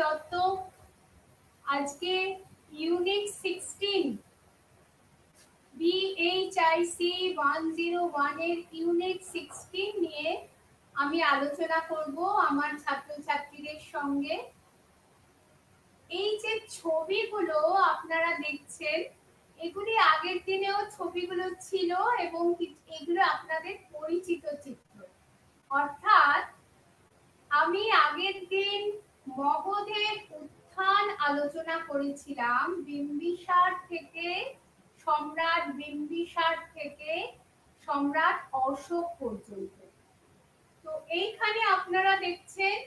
দত্ত। আজকে unit 16 BHIC 101 এর unit 16 নিয়ে আমি আলোচনা করব আমার ছাত্রছাত্রীদের সঙ্গে। এই যে ছবিগুলো আপনারা দেখছেন, এগুলি আগের দিনেও ছবিগুলো ছিল এবং এগুলো আপনাদের পরিচিত চিত্র। অর্থাৎ আমি আগের দিন মগধের উত্থান আলোচনা করেছিলাম, বিম্বিসার থেকে সম্রাট অশোক পর্যন্ত। তো এইখানে আপনারা দেখছেন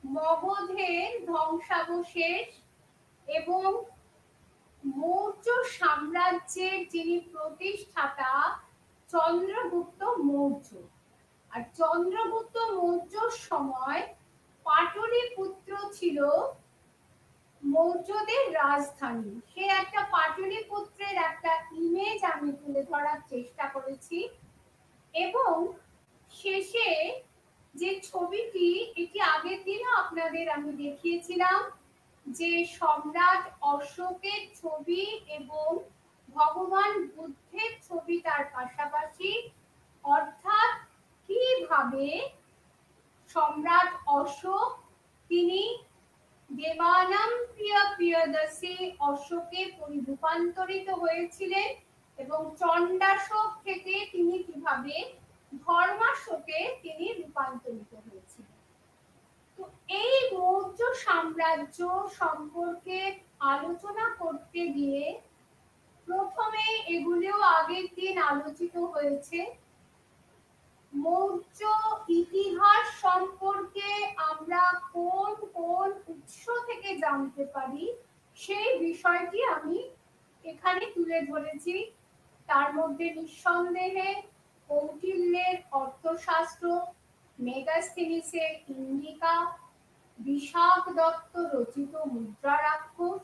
মগধের ধ্বংসাবশেষ এবং মৌর্য সাম্রাজ্যের যিনি প্রতিষ্ঠাতা চন্দ্রগুপ্ত মৌর্য। আর চন্দ্রগুপ্ত মৌর্যর সময় পাটলিপুত্র ছিল মৌর্যদের রাজধানী। সে একটা পাটলিপুত্রের একটা ইমেজ আমি তুলে ধরার চেষ্টা করেছি এবং শেষে যে ছবিটি, এটি আগের দিনও আপনাদের আমি দেখিয়েছিলাম যে সম্রাট অশোকের ছবি এবং ভগবান বুদ্ধের ছবি তার পাশাপাশি। অর্থাৎ কিভাবে সম্রাট অশোক তিনি দেবানাম প্রিয় প্রিয়দর্শী অশোকে রূপান্তরিত হয়েছিলেন এবং চণ্ডাশোক থেকে তিনি কিভাবে ধর্মাশোকে তিনি রূপান্তরিত হয়েছিলেন। তো এই মৌর্য সাম্রাজ্য সম্পর্কে আলোচনা করতে গিয়ে প্রথমে এগুলিও আগের দিন আলোচিত হয়েছে। মৌর্য ইতিহাস সম্পর্কে আমরা কোন কোন উৎস থেকে জানতে পারি সেই বিষয়টি আমি এখানে তুলে ধরেছি। তার মধ্যে নিঃসন্দেহে কৌটিল্যের অর্থশাস্ত্র, মেগাস্থিনিসের ইন্ডিকা, বিশাখ দত্ত রচিত মুদ্রারাক্ষস,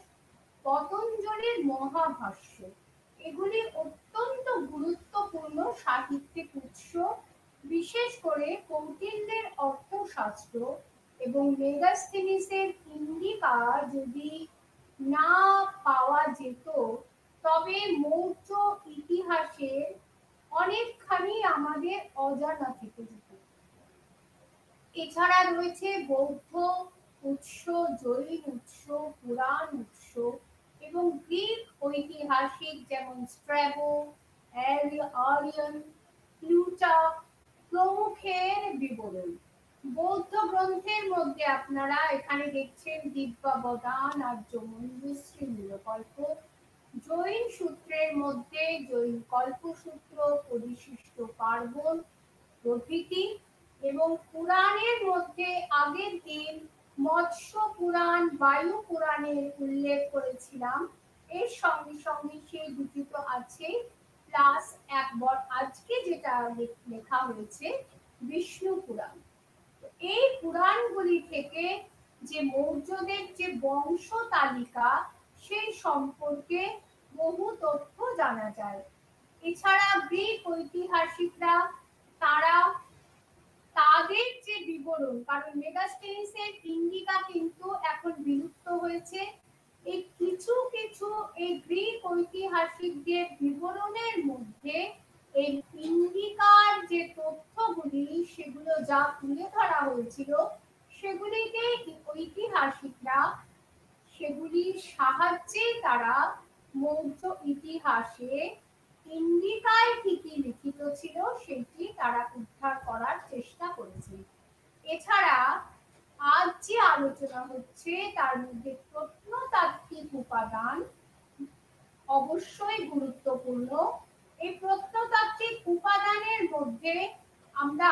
পতঞ্জলির মহাভাষ্য, এগুলি অত্যন্ত গুরুত্বপূর্ণ সাহিত্যিক উৎস। বিশেষ করে কৌটিল্যের অর্থশাস্ত্র এবং মেগাস্থিনিসের ইন্ডিকা যদি না পাওয়া যেত তবে মৌর্য ইতিহাসের অনেকখানি আমাদের অজানা থেকে যেত। এছাড়া রয়েছে বৌদ্ধ উৎস, জৈন উৎস, পুরাণ উৎস এবং গ্রিক ঐতিহাসিক যেমন স্ট্র্যাবো, আরিয়ান, প্লুটার্ক প্রমুখের বিবরণ। বৌদ্ধ গ্রন্থের মধ্যে আপনারা এখানে দেখছেন দিব্যাবদান, আর্যমঞ্জুশ্রী, নীলকল্প। জৈন সূত্রের মধ্যে জৈন কল্পসূত্র, পরিশিষ্ট পার্বণ প্রভৃতি। এবং পুরাণের মধ্যে আগের দিন মৎস্য পুরাণ, বায়ু পুরাণের উল্লেখ করেছিলাম। এর সঙ্গে সঙ্গে সেই দুটি তো আছে, প্লাস একবার আজকে যেটা লেখা হয়েছে বিষ্ণু পুরাণ। এই পুরাণগুলি থেকে যে মৌর্যদের যে বংশ তালিকা সেই সম্পর্কে বহু তথ্য জানা যায়। এছাড়া গ্রিক ঐতিহাসিকরা তারা তাদের যে বিবরণ, কারণ মেগাস্থিনিসের ইন্ডিকা কিন্তু এখন বিলুপ্ত হয়েছে, এই কিছু কিছু এই গ্রিক ঐতিহাসিকদের বিবরণের মধ্যে এই ইন্ডিকার যে তথ্যগুলি সেগুলো যা তুলে ধরা হয়েছিল সেগুলিকে ঐতিহাসিকরা সেগুলির সাহায্যে তারা মৌর্য ইতিহাসে ইন্ডিকায় কি কি লিখিত ছিল সেটি তারা উদ্ধার করার চেষ্টা করেছে। এছাড়া আজ যে আলোচনা হচ্ছে তার মধ্যে প্রত্নতাত্ত্বিক উপাদান অবশ্যই গুরুত্বপূর্ণ। এই প্রত্নতাত্ত্বিক উপাদানের মধ্যে আমরা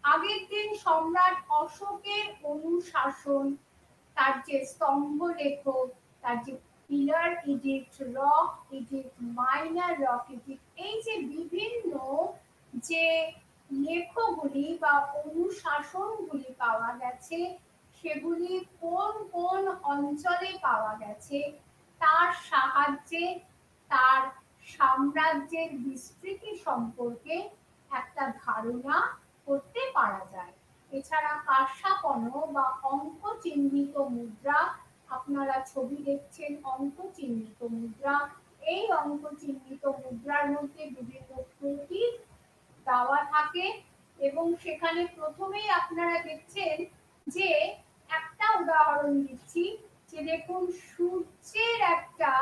আগের দিন সম্রাট অশোকের অনুশাসন, তার যে স্তম্ভ লেখক, তার যে পিলার ইডিক্ট, রক ইডিক্ট, মাইনার রক ইডিক্ট, এই যে বিভিন্ন যে লেখগুলি বা অনুশাসনগুলি পাওয়া গেছে সেগুলি কোন কোন অঞ্চলে পাওয়া গেছে তার সাহায্যে তার সাম্রাজ্যের বিস্তৃতি সম্পর্কে একটা ধারণা করতে পারা যায়। এছাড়া কার্ষাপণ বা অঙ্ক চিহ্নিত মুদ্রা, আপনারা ছবি দেখছেন অঙ্ক চিহ্নিত মুদ্রা। এই অঙ্ক চিহ্নিত মুদ্রার মধ্যে বিভিন্ন প্রতীক দেওয়া থাকে এবং সেখানে প্রথমেই আপনারা দেখছেন যে একটা উদাহরণ দিচ্ছি, যে দেখুন সূর্যের একটা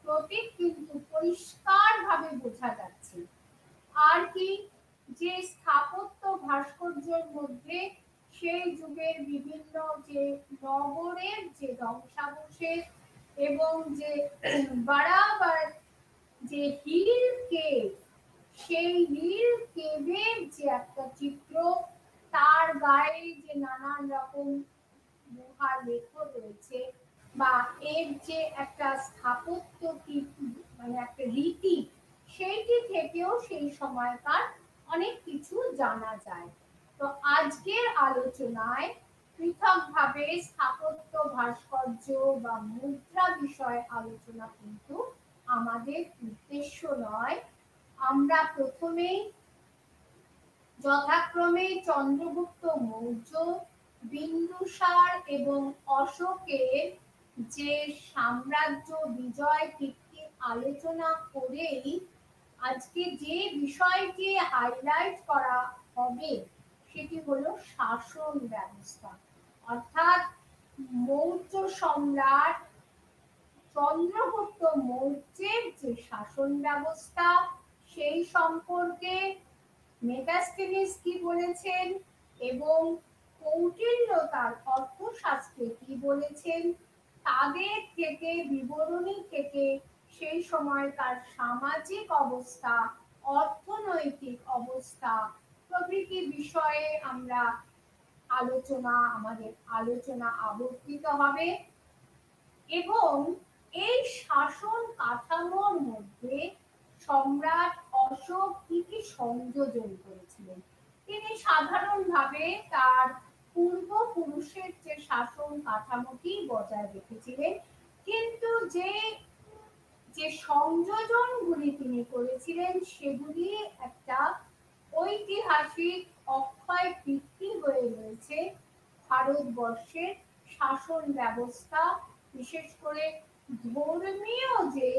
প্রতীক কিন্তু পরিষ্কার ভাবে বোঝা যাচ্ছে। আর কি, যে স্থাপত্য ভাস্কর্যের মধ্যে সেই যুগের বিভিন্ন যে নগরের যে ধ্বংসাবশেষ এবং যে বাড়াবার যে হিল কেভ, সেই হিল কেভের যে একটা চিত্র, তার গায়ে যে নানান রকম গুহার লেখ রয়েছে বা এর যে একটা স্থাপত্য মানে একটা রীতি, সেইটি থেকেও সেই সময়কার অনেক কিছু জানা যায়। তো আজকের আলোচনায় পৃথকভাবে স্থাপত্য ভাস্কর্য বা মুদ্রা বিষয়ে আলোচনা কিন্তু আমাদের উদ্দেশ্য নয়। আমরা প্রথমেই যথাক্রমে চন্দ্রগুপ্ত মৌর্য, বিন্দুসার এবং অশোকের যে সাম্রাজ্য বিজয় কীর্তি আলোচনা করেই আজকে যে বিষয়টি হাইলাইট করা হবে সেটি হলো শাসন ব্যবস্থা, অর্থাৎ মৌর্য সম্রাট চন্দ্রগুপ্ত মৌর্যের যে শাসন ব্যবস্থা সেই সম্পর্কে মেগাস্থেনিস কি বলেছেন এবং কৌটিল্য তার অর্থশাস্ত্রে কি বলেছেন, তাদের থেকে বিবরণী থেকে সেই সময়কার সামাজিক অবস্থা, অর্থনৈতিক অবস্থা প্রভৃতি বিষয়ে আমরা আমাদের আলোচনা আবর্তিত হবে। এবং এই শাসন কাঠামোর মধ্যে সম্রাট অশোক কি কি সংযোজন করেছিলেন। তিনি সাধারণভাবে তার পূর্বপুরুষের যে শাসন কাঠামোটি বজায় রেখেছিলেন, কিন্তু যে যে সংযোজনগুলি তিনি করেছিলেন সেগুলি একটা ঐতিহাসিক অক্ষয় কীর্তি হয়ে রয়েছে ভারতবর্ষের শাসন ব্যবস্থা, বিশেষ করে ধর্মীয় যে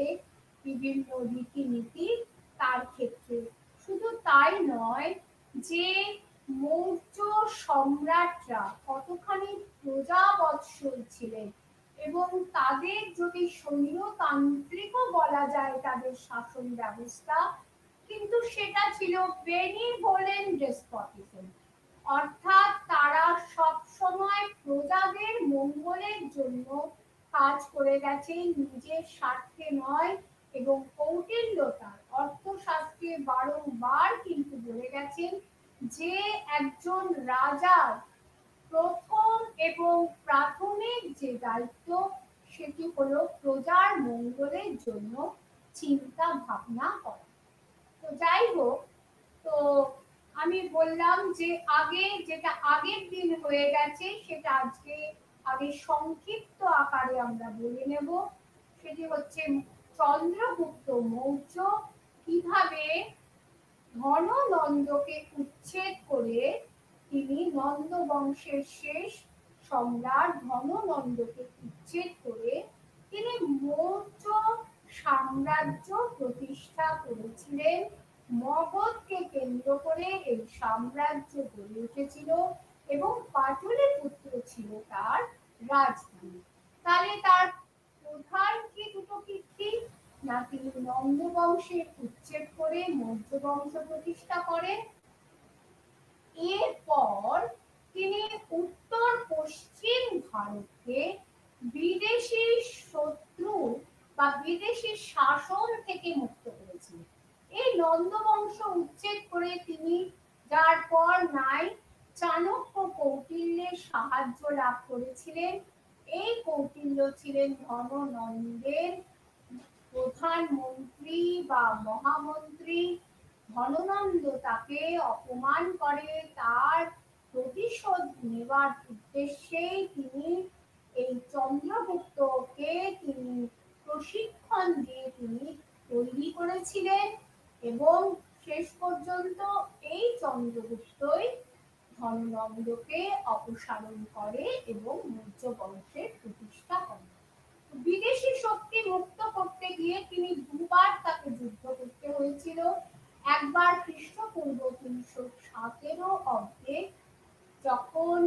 বিভিন্ন রীতিনীতি তার ক্ষেত্রে। শুধু তাই নয়, যে মৌর্য সম্রাটরা কতখানি প্রজাবৎসল ছিলেন এবং তাদের যদি স্বৈরতান্ত্রিকও বলা যায় তাদের শাসন ব্যবস্থা, কিন্তু সেটা ছিল বেনিভোলেন্ট ডেসপটিজম, অর্থাৎ তারা সব সময় প্রজাদের মঙ্গলের জন্য কাজ করে গেছে, নিজের স্বার্থে নয়। এবং কৌটিল্য তার অর্থশাস্ত্রে বারংবার কিন্তু বলে গেছেন যে একজন রাজার প্রথম এবং প্রাথমিক যে দায়িত্ব সেটি হলো প্রজার মঙ্গলের জন্য চিন্তা ভাবনা করা। তো যাই হোক, তো আমি বললাম যে আগে যেটা আগের দিন হয়ে গেছে সেটা আজকে আগে সংক্ষিপ্ত আকারে আমরা বলে নেব। সেটি হচ্ছে চন্দ্রগুপ্ত মৌর্য কিভাবে ধননন্দকে উচ্ছেদ করে তিনি নন্দ বংশের শেষ সম্রাট ধননন্দকে উচ্ছেদ করে তিনি মৌর্য সাম্রাজ্য প্রতিষ্ঠা করেছিলেন। মগধকে কেন্দ্র করে এই সাম্রাজ্য গড়ে উঠেছিল এবং পাটলিপুত্র ছিল তার রাজধানী। তাহলে তার প্রধান কি দুটো কীর্তি, না তিনি নন্দ বংশের উচ্ছেদ করে মৌর্য বংশ প্রতিষ্ঠা করেন, এরপর তিনি উত্তর পশ্চিম ভারতকে বিদেশি শত্রু বা বিদেশি শাসন থেকে মুক্ত করেছিলেন। এই নন্দ বংশ উচ্ছেদ করে তিনি, যার পর নাই চাণক্য কৌটিল্যের সাহায্য লাভ করেছিলেন। এই কৌটিল্য ছিলেন ধননন্দের প্রধানমন্ত্রী বা মহামন্ত্রী। ধননন্দ তাকে অপমান করে, তার প্রতিশোধ নেবার উদ্দেশ্যেই তিনি এই চন্দ্রগুপ্তকে তিনি প্রশিক্ষণ দিয়ে তিনি তৈরি করেছিলেন এবং শেষ পর্যন্ত এই চন্দ্রগুপ্তই ধননন্দকে অপসারণ করে এবং মৌর্য বংশের প্রতিষ্ঠা করে। বিদেশি শক্তি মুক্ত করতে গিয়ে তিনি দুবার তাকে যুদ্ধ করতে হয়েছিল। একবার খ্রিস্টপূর্ব 317 অব্দে, যখন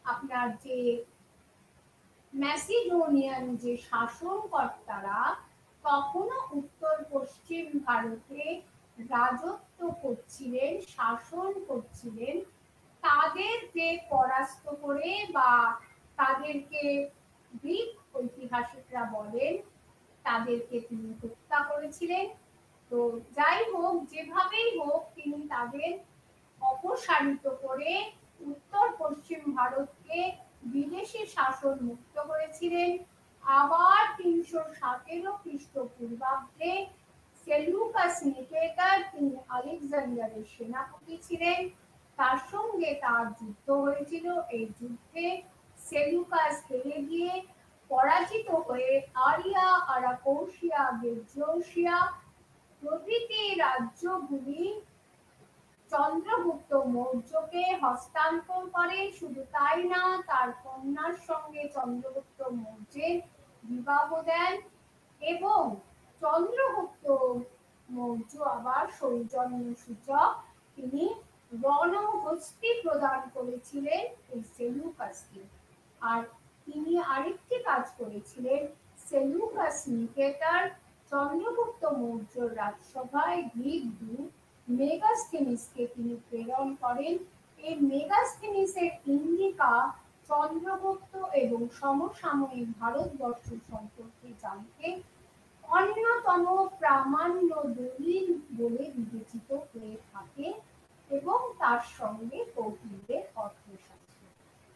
আপনার যে ম্যাসিডোনিয়ান যে শাসনকর্তারা তখনও উত্তর পশ্চিম ভারতে রাজত্ব করছিলেন, শাসন করছিলেন, তাদেরকে পরাস্ত করে বা তাদেরকে গ্রিক ঐতিহাসিকরা বলেন তাদেরকে তিনি হত্যা করেছিলেন। তো যাই হোক, যেভাবেই হোক তিনি তাদের অপসারিত করে উত্তর পশ্চিম ভারতকে বিদেশি শাসন মুক্ত করেছিলেন। আবার 317 খ্রিস্টপূর্বাব্দে সেলুকাস নিকেটার, তিনি আলেকজান্ডারের সেনাপতি ছিলেন, তার সঙ্গে তার যুদ্ধ হয়েছিল। এই যুদ্ধে সেলুকাস হেরে গিয়ে পরাজিত হয়ে আরিয়া, আরাকৌশিয়া, গেজৌসিয়া প্রভৃতি রাজ্যগুলি চন্দ্রগুপ্ত মৌর্যকে হস্তান্তর করে। শুধু তাই না, তার কন্যার সঙ্গে চন্দ্রগুপ্ত মৌর্যের বিবাহ দেন এবং চন্দ্রগুপ্ত মৌর্য আবার সৌজন্য সূচক তিনি রণহস্তি প্রদান করেছিলেন এই সেলুকাসকে। আর তিনি আরেকটি কাজ করেছিলেন, সেলুকাস নিকেটার চন্দ্রগুপ্ত মৌর্য রাজসভায় গ্রিক দূত মেগাস্থেনিসকে তিনি প্রেরণ করেন। এই মেগাস্থেনিসের ইন্ডিকা চন্দ্রগুপ্ত এবং সমসাময়িক ভারতবর্ষ সম্পর্কে জানতে অন্যতম প্রামাণ্য দলিল বলে বিবেচিত হয়ে থাকে এবং তার সঙ্গে কৌটিল্যের অর্থশাস্ত্র।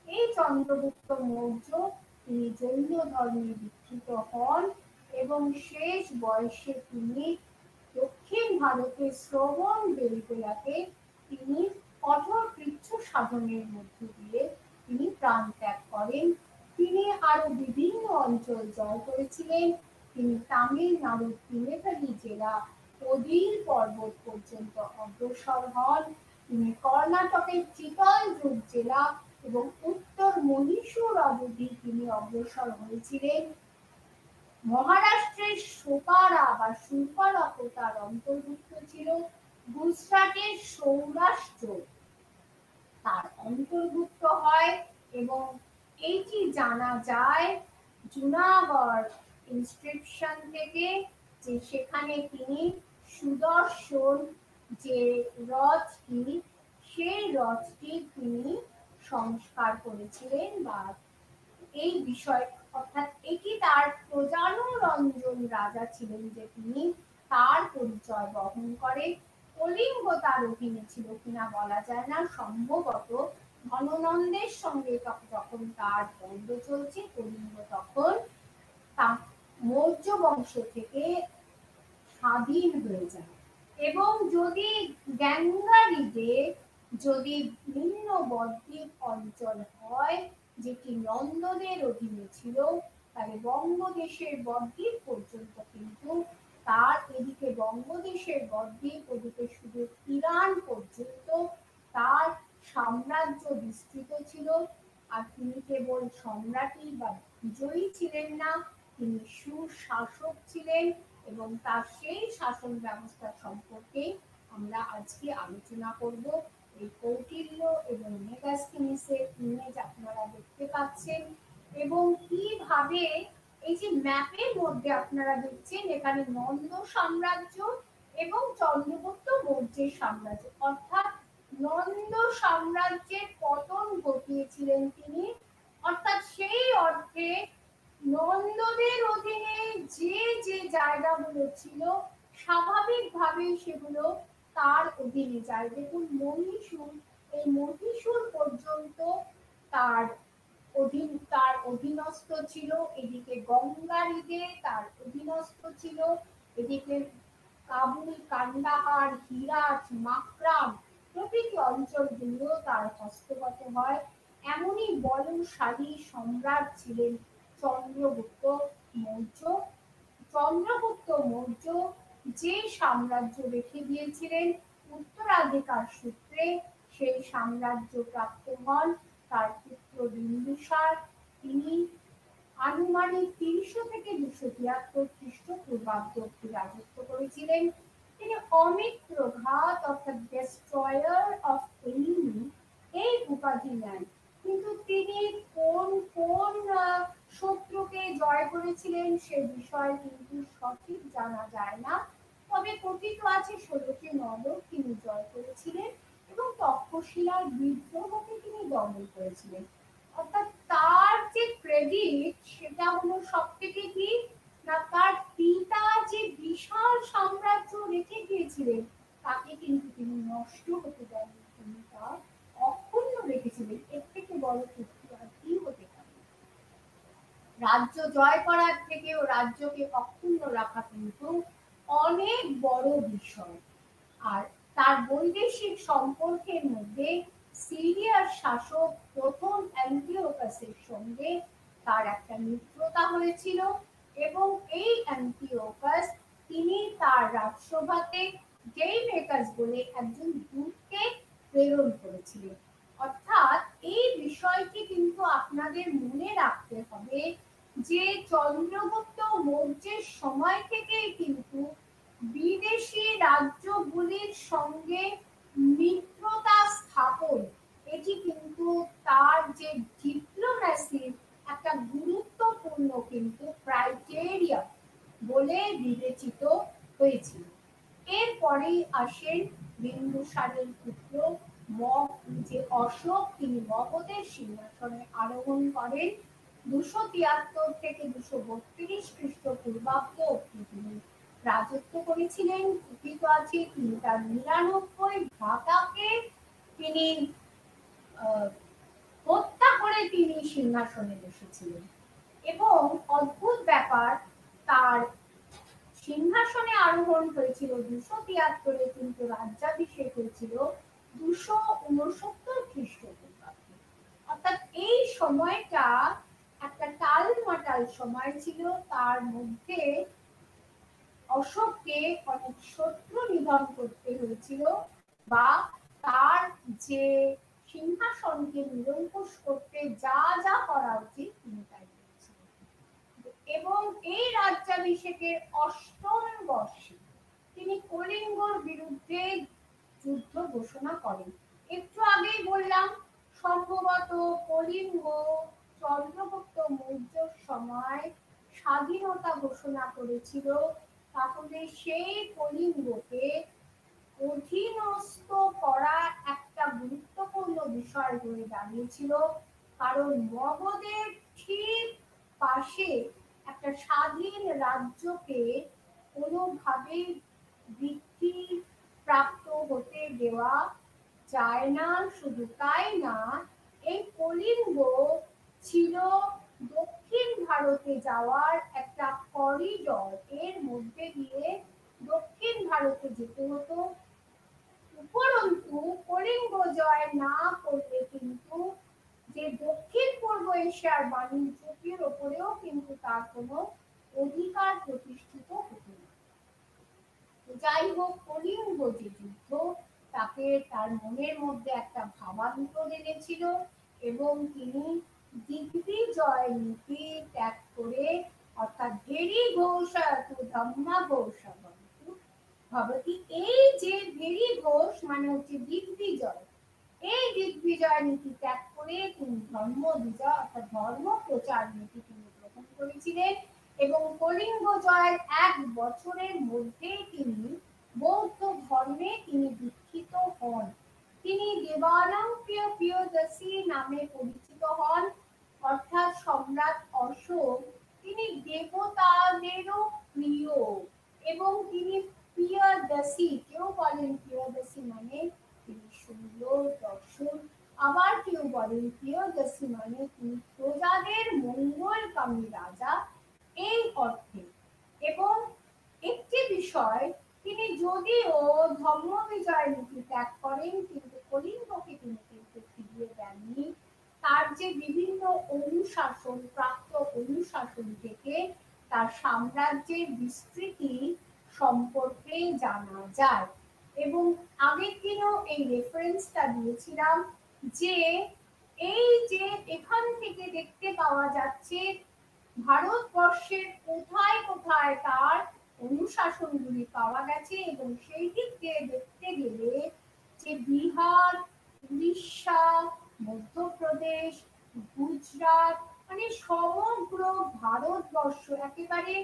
এই চন্দ্রগুপ্ত মৌর্য তিনি জৈন ধর্মে দীক্ষিত হন এবং শেষ বয়সে তিনি দক্ষিণ ভারতের শ্রবণ বেলগোলাতে তিনি কঠোর কৃচ্ছ সাধনের মধ্য দিয়ে তিনি প্রাণ ত্যাগ করেন। তিনি আরো বিভিন্ন অঞ্চল জয় করেছিলেন। তিনি তামিলনাড়ুর তিলেথালি জেলা ওদির পর্বত পর্যন্ত অগ্রসর হন। তিনি কর্ণাটকের চিতলদুর্গ জেলা এবং উত্তর মহীশূর অবধি তিনি অগ্রসর হয়েছিলেন। মহারাষ্ট্রের সোপারা বা সুপারকও তার অন্তর্ভুক্ত ছিল। গুজরাটের সৌরাষ্ট্র তার অন্তর্ভুক্ত হয় এবং এইটি জানা যায় জুনাগড় ইনস্ক্রিপশন থেকে, যে সেখানে তিনি সুদর্শন যে রথটি, সেই রথটি তিনি সংস্কার করেছিলেন বা এই বিষয়, অর্থাৎ এটি তার প্রজানরঞ্জন রাজা ছিলেন যে তিনি তার পরিচয় বহন করে। কলিঙ্গ তার অধীনে ছিল কিনা বলা যায় না, সম্ভবত ধননন্দের সঙ্গে যখন তার দ্বন্দ্ব চলছে, কলিঙ্গ তখন মৌর্য বংশ থেকে স্বাধীন হয়ে যায়। এবং যদি গ্যাঙ্গারিতে যদি নিম্ন বদ্বীপ অঞ্চল হয় যেটি নন্দদের অধীনে ছিল, তাহলে বঙ্গদেশের বদ্বীপ পর্যন্ত কিন্তু তার, এদিকে বঙ্গদেশের বদ্বীপ, ওদিকে শুধু ইরান পর্যন্ত তার সাম্রাজ্য বিস্তৃত ছিল। আর তিনি কেবল সম্রাটই বা বিজয়ী ছিলেন না, তিনি সুশাসক ছিলেন এবং তার সেই শাসন ব্যবস্থা সম্পর্কে আমরা আজকে আলোচনা করব। এই কৌটিল্য এবং মেগাস্থেনিসের ইমেজ আপনারা দেখতে পাচ্ছেন এবং কিভাবে এই যে ম্যাপের মধ্যে আপনারা দেখছেন এখানে নন্দ সাম্রাজ্য এবং চন্দ্রগুপ্ত মৌর্যের সাম্রাজ্য, অর্থাৎ নন্দ সাম্রাজ্যের পতন ঘটিয়েছিলেন তিনি। অর্থাৎ সেই অর্থে নন্দদের অধীনে যে যে জায়গাগুলো ছিল স্বাভাবিকভাবে সেগুলো তার অধীনে যায়। দেখুন মহীশূর, এই মহীশূর পর্যন্ত তার অধীনস্থ ছিল। এদিকে গঙ্গারিদে তার অধীনস্থ ছিল। এদিকে কাবুল, কান্দাহার, হিরাট, মাকরাম প্রভৃতি অঞ্চলগুলো তার হস্তগত হয়। এমনই বলশালী সম্রাট ছিলেন চন্দ্রগুপ্ত মৌর্য। চন্দ্রগুপ্ত মৌর্য যে সাম্রাজ্য রেখে দিয়েছিলেন উত্তরাধিকার সূত্রে, সেই সাম্রাজ্য প্রাপ্ত হন তার পুত্র বিন্দুসার। তিনি আনুমানিক ৩০০ থেকে ২৭৩ খ্রিস্টপূর্বাব্দ অব্দি রাজত্ব করেছিলেন। তিনি অমিত্রঘাত অর্থাৎ ডেস্ট্রয়ার অফ এনিমি এই উপাধি নেন। কিন্তু তিনি কোন কোন শত্রুকে জয় করেছিলেন সে বিষয়ে কিন্তু সঠিক জানা যায় না। তবে কথিত আছে ১৬টি নগর তিনি জয় করেছিলেন এবং তক্ষশিলার বিদ্রোহকে তিনি দমন করেছিলেন। অর্থাৎ তার যে ক্রেডিট সেটা হলো সব থেকে কি না, তার পিতা যে বিশাল সাম্রাজ্য রেখে গিয়েছিলেন তাকে কিন্তু তিনি নষ্ট হতে দেননি, তিনি তা অক্ষুণ্ণ রেখেছিলেন। এর থেকে বড় তথ্য আর কি হতে পারে। রাজ্য জয় করার থেকেও রাজ্যকে অক্ষুণ্ণ রাখা কিন্তু অনেক বড় বিষয়। আর তার বৈদেশিক সম্পর্কের মধ্যে সিরিয়ার শাসক প্রথম অ্যান্টিওকাসের সঙ্গে তার একটা মিত্রতা হয়েছিল এবং এই অ্যান্টিওকাস তিনি তার রাজসভাতে ডেইমেকাস বলে একজন দূতকে প্রেরণ করেছিলেন। অর্থাৎ এই বিষয়টি কিন্তু আপনাদের মনে রাখতে হবে যে চন্দ্রগুপ্ত মৌর্যের সময় থেকেই কিন্তু বিদেশি রাজ্যগুলির সঙ্গে মিত্রতা স্থাপন এটি কিন্তু তার যে ডিপ্লোম্যাসির একটা গুরুত্বপূর্ণ কিন্তু ক্রাইটেরিয়া বলে বিবেচিত হয়েছিল। এরপরেই আসেন বিন্দুসারের পুত্র যে অশোক, তিনি মগধের সিংহাসনে আরোহণ করেন। ২৭৩ থেকে ২৩২ খ্রিস্টপূর্বাব্দ অব্দি তিনি রাজত্ব করেছিলেন। কথিত আছে তিনি তার ৯৯ ভ্রাতাকে তিনি হত্যা করে তিনি সিংহাসনে বসেছিলেন। এবং অদ্ভুত ব্যাপার, তার সিংহাসনে আরোহণ হয়েছিল ২৭৩, কিন্তু রাজ্যাভিষেক হয়েছিল ২৬৯ খ্রিস্টপূর্বাব্দে। অর্থাৎ এই সময়টা একটা টালমাটাল সময় ছিল। তার মধ্যে অশোককে অনেক শত্রু নিধন করতে হয়েছিল বা তার যে সিংহাসনকে নিরঙ্কুশ করতে যা যা করা উচিত তিনি তাই করেছিলেন। এবং এই রাজ্যাভিষেকের ৮ম বর্ষে তিনি কলিঙ্গর বিরুদ্ধে যুদ্ধ ঘোষণা করেন। একটু আগেই বললাম সম্ভবত কলিঙ্গ চন্দ্রগুপ্ত মৌর্যর সময় স্বাধীনতা ঘোষণা করেছিল। তাহলে সেই কলিঙ্গকে অধীনস্থ করা একটা গুরুত্বপূর্ণ বিষয় হয়ে দাঁড়িয়েছিল, কারণ মগধের ঠিক পাশে একটা স্বাধীন রাজ্যকে কোনোভাবেই বৃদ্ধি প্রাপ্ত হতে দেওয়া যায় না। শুধু তাই না, এই কলিঙ্গ ছিল দক্ষিণ ভারতে যাওয়ার একটা করিডর, এর মধ্যে দিয়ে দক্ষিণ ভারতে যেতে হতো। উপরন্তু কলিঙ্গ জয় না করলে কিন্তু যে দক্ষিণ পূর্ব এশিয়ার বাণিজ্যের ওপরেও কিন্তু তার কোনো অধিকার প্রতিষ্ঠিত হতো না। যাই হোক, কলিঙ্গ যে যুদ্ধ তাকে তার মনের মধ্যে একটা ভাবান্তর এনেছিল এবং তিনি দিগ্বিজয় নীতি ত্যাগ করে, অর্থাৎ ভেরি ঘোষ ধম্মা ঘোষ ভবতি, এই যে ভেরি ঘোষ মানে হচ্ছে দিগ্বিজয়, এই দিগ্বিজয় নীতি ত্যাগ করে তিনি ধর্ম বিজয় অর্থাৎ ধর্ম প্রচার নীতি তিনি গ্রহণ করেছিলেন। এবং কলিঙ্গ জয়ের ১ বছরের মধ্যে তিনি বৌদ্ধ ধর্মে তিনি দীক্ষিত হন। তিনি দেবালঙ্কীয় প্রিয়দর্শী নামে পরিচিত হন। অর্থাৎ সম্রাট অশোক তিনি দেবতাদেরও প্রিয় এবং তিনি প্রিয়দর্শী, কেউ বলেন প্রিয়দর্শী মানে তিনি সুন্দর দর্শন, আবার কেউ বলেন প্রিয়দর্শী মানে তিনি প্রজাদের মঙ্গলকামী রাজা এই অর্থে। এবং একটি বিষয়, তিনি যদিও ধর্ম বিজয় নীতি ত্যাগ করেন কিন্তু কলিঙ্গকে তিনি কিন্তু ফিরিয়ে দেননি। তার যে বিভিন্ন অনুশাসন, প্রাপ্ত অনুশাসন থেকে তার সাম্রাজ্যের বিস্তৃতি সম্পর্কে জানা যায়। এবং আগের দিনও এই রেফারেন্সটা দিয়েছিলাম যে এই যে এখান থেকে দেখতে পাওয়া যাচ্ছে ভারতবর্ষের কোথায় কোথায় তার অনুশাসনগুলি পাওয়া গেছে, এবং সেই দিক দিয়ে দেখতে গেলে যে বিহার, উড়িষ্যা, মধ্যপ্রদেশ, গুজরাট, মানে সমগ্র ভারতবর্ষ, একেবারে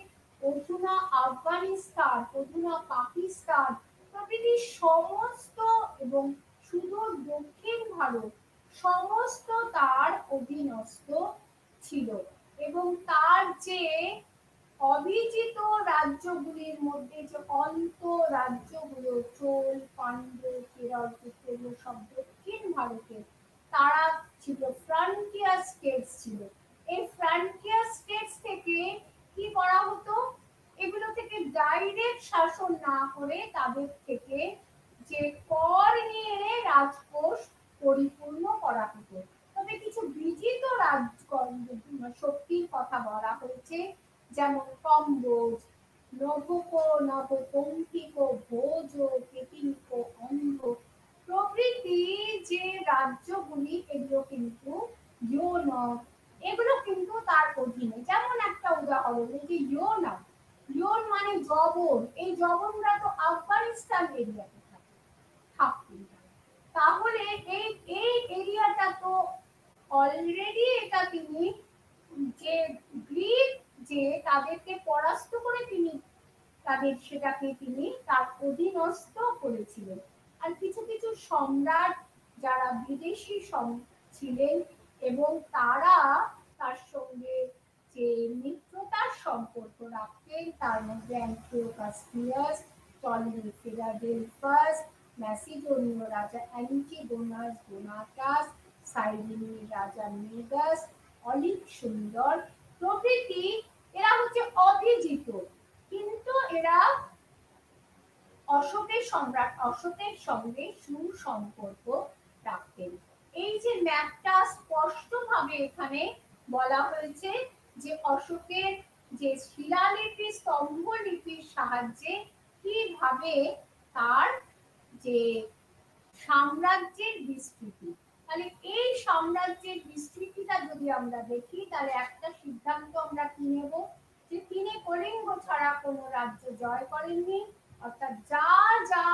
অধুনা আফগানিস্তান, অধুনা পাকিস্তান প্রভৃতি সমস্ত, এবং সুদূর দক্ষিণ ভারত সমস্ত তার অধীনস্থ ছিল। এবং তার যে অবিজিত রাজ্যগুলির মধ্যে যে অন্ত রাজ্যগুলো চোল, পান্ড্য, কেরল এগুলো সব দক্ষিণ ভারতে, তারা ছিল ফ্রন্টিয়ার স্টেটস ছিল। এই ফ্রন্টিয়ার স্টেটস থেকে কি করা হতো, এগুলো থেকে ডাইরেক্ট শাসন না করে তাদের থেকে যে কর নিয়ে এনে রাজকোষ পরিপূর্ণ করা হতো। তবে কিছু বিজিত শক্তির কথা বলা হয়েছে, যেমন কম্বোজ, নভক, নবপন্থিক, ভোজ, কেতিক, অন্ধ প্রভৃতি যে রাজ্যগুলি, এগুলো কিন্তু ইয়োনক, এগুলো কিন্তু তার অধীনে। যেমন একটা উদাহরণ, এই যে ইয়োনক, ইয়োন মানে জবন, এই জবনরা তো আফগানিস্তান এরিয়াতে থাকে, থাকতেন। তাহলে এই এই এরিয়াটা তো অলরেডি এটা তিনি যে গ্রিক যে তাদেরকে পরাস্ত করে তিনি তাদের সেটাকে তিনি তার অধীনস্থ করেছিলেন। আর কিছু কিছু সম্রাট যারা বিদেশি ছিলেন এবং তারা তার সঙ্গে যে মিত্রতার সম্পর্ক রাখতেন, তার মধ্যে অ্যান্টিওকাস, টলেমি ফিলাডেলফাস, ম্যাসিডোনীয় রাজা অ্যান্টিগোনাস ডোনাটাস, সাইরিনীয় রাজা মেগাস, অলিভ সুন্দর প্রভৃতি, এরা হচ্ছে অভিজিত, কিন্তু এরা অশোকের সম্রাট অশোকের সঙ্গে সুসম্পর্ক রাখতেন। এই যে ম্যাপটা স্পষ্টভাবে এখানে বলা হয়েছে যে অশোকের যে শিলালিপি, স্তম্ভলিপির সাহায্যে কিভাবে তার যে সাম্রাজ্যের বিস্তৃতি, তাহলে এই সাম্রাজ্যের বিস্তৃতিটা যদি আমরা দেখি, তাহলে একটা সিদ্ধান্ত আমরা কি নেব, যে তিনি কলিঙ্গ ছাড়া কোনো রাজ্য জয় করেননি, অর্থাৎ যা যা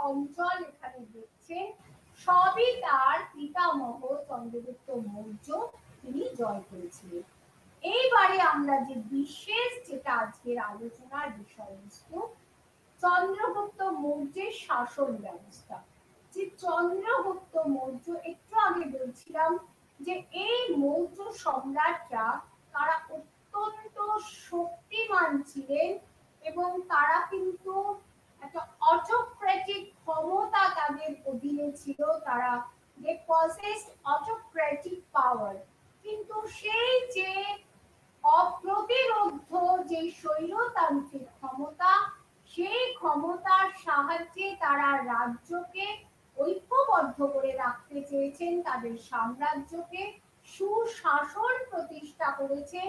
অঞ্চল এখানে দেখছেন সবই তার পিতামহ চন্দ্রগুপ্ত মৌর্য তিনি জয় করেছিলেন। এইবারে আমরা যে বিশেষ যেটা আজকের আলোচনার বিষয়বস্তু, চন্দ্রগুপ্ত মৌর্যের শাসন ব্যবস্থা। যে চন্দ্রগুপ্ত মৌর্য, একটু আগে বলছিলাম যে এই মৌর্য সম্রাটরা তারা অত্যন্ত শক্তিমান ছিলেন, এবং তারা কিন্তু একটা অটোক্রেটিক ক্ষমতা তাদের অধীনে ছিল, তারা they possessed autocratic power। কিন্তু সেই যে অপ্রতিরোধ্য যে স্বৈরতান্ত্রিক ক্ষমতা, সেই ক্ষমতার সাহায্যে তারা রাজ্যকে ঐক্যবদ্ধ করে রাখতে চেয়েছেন, তাদের সাম্রাজ্যকে সুশাসন প্রতিষ্ঠা করেছেন।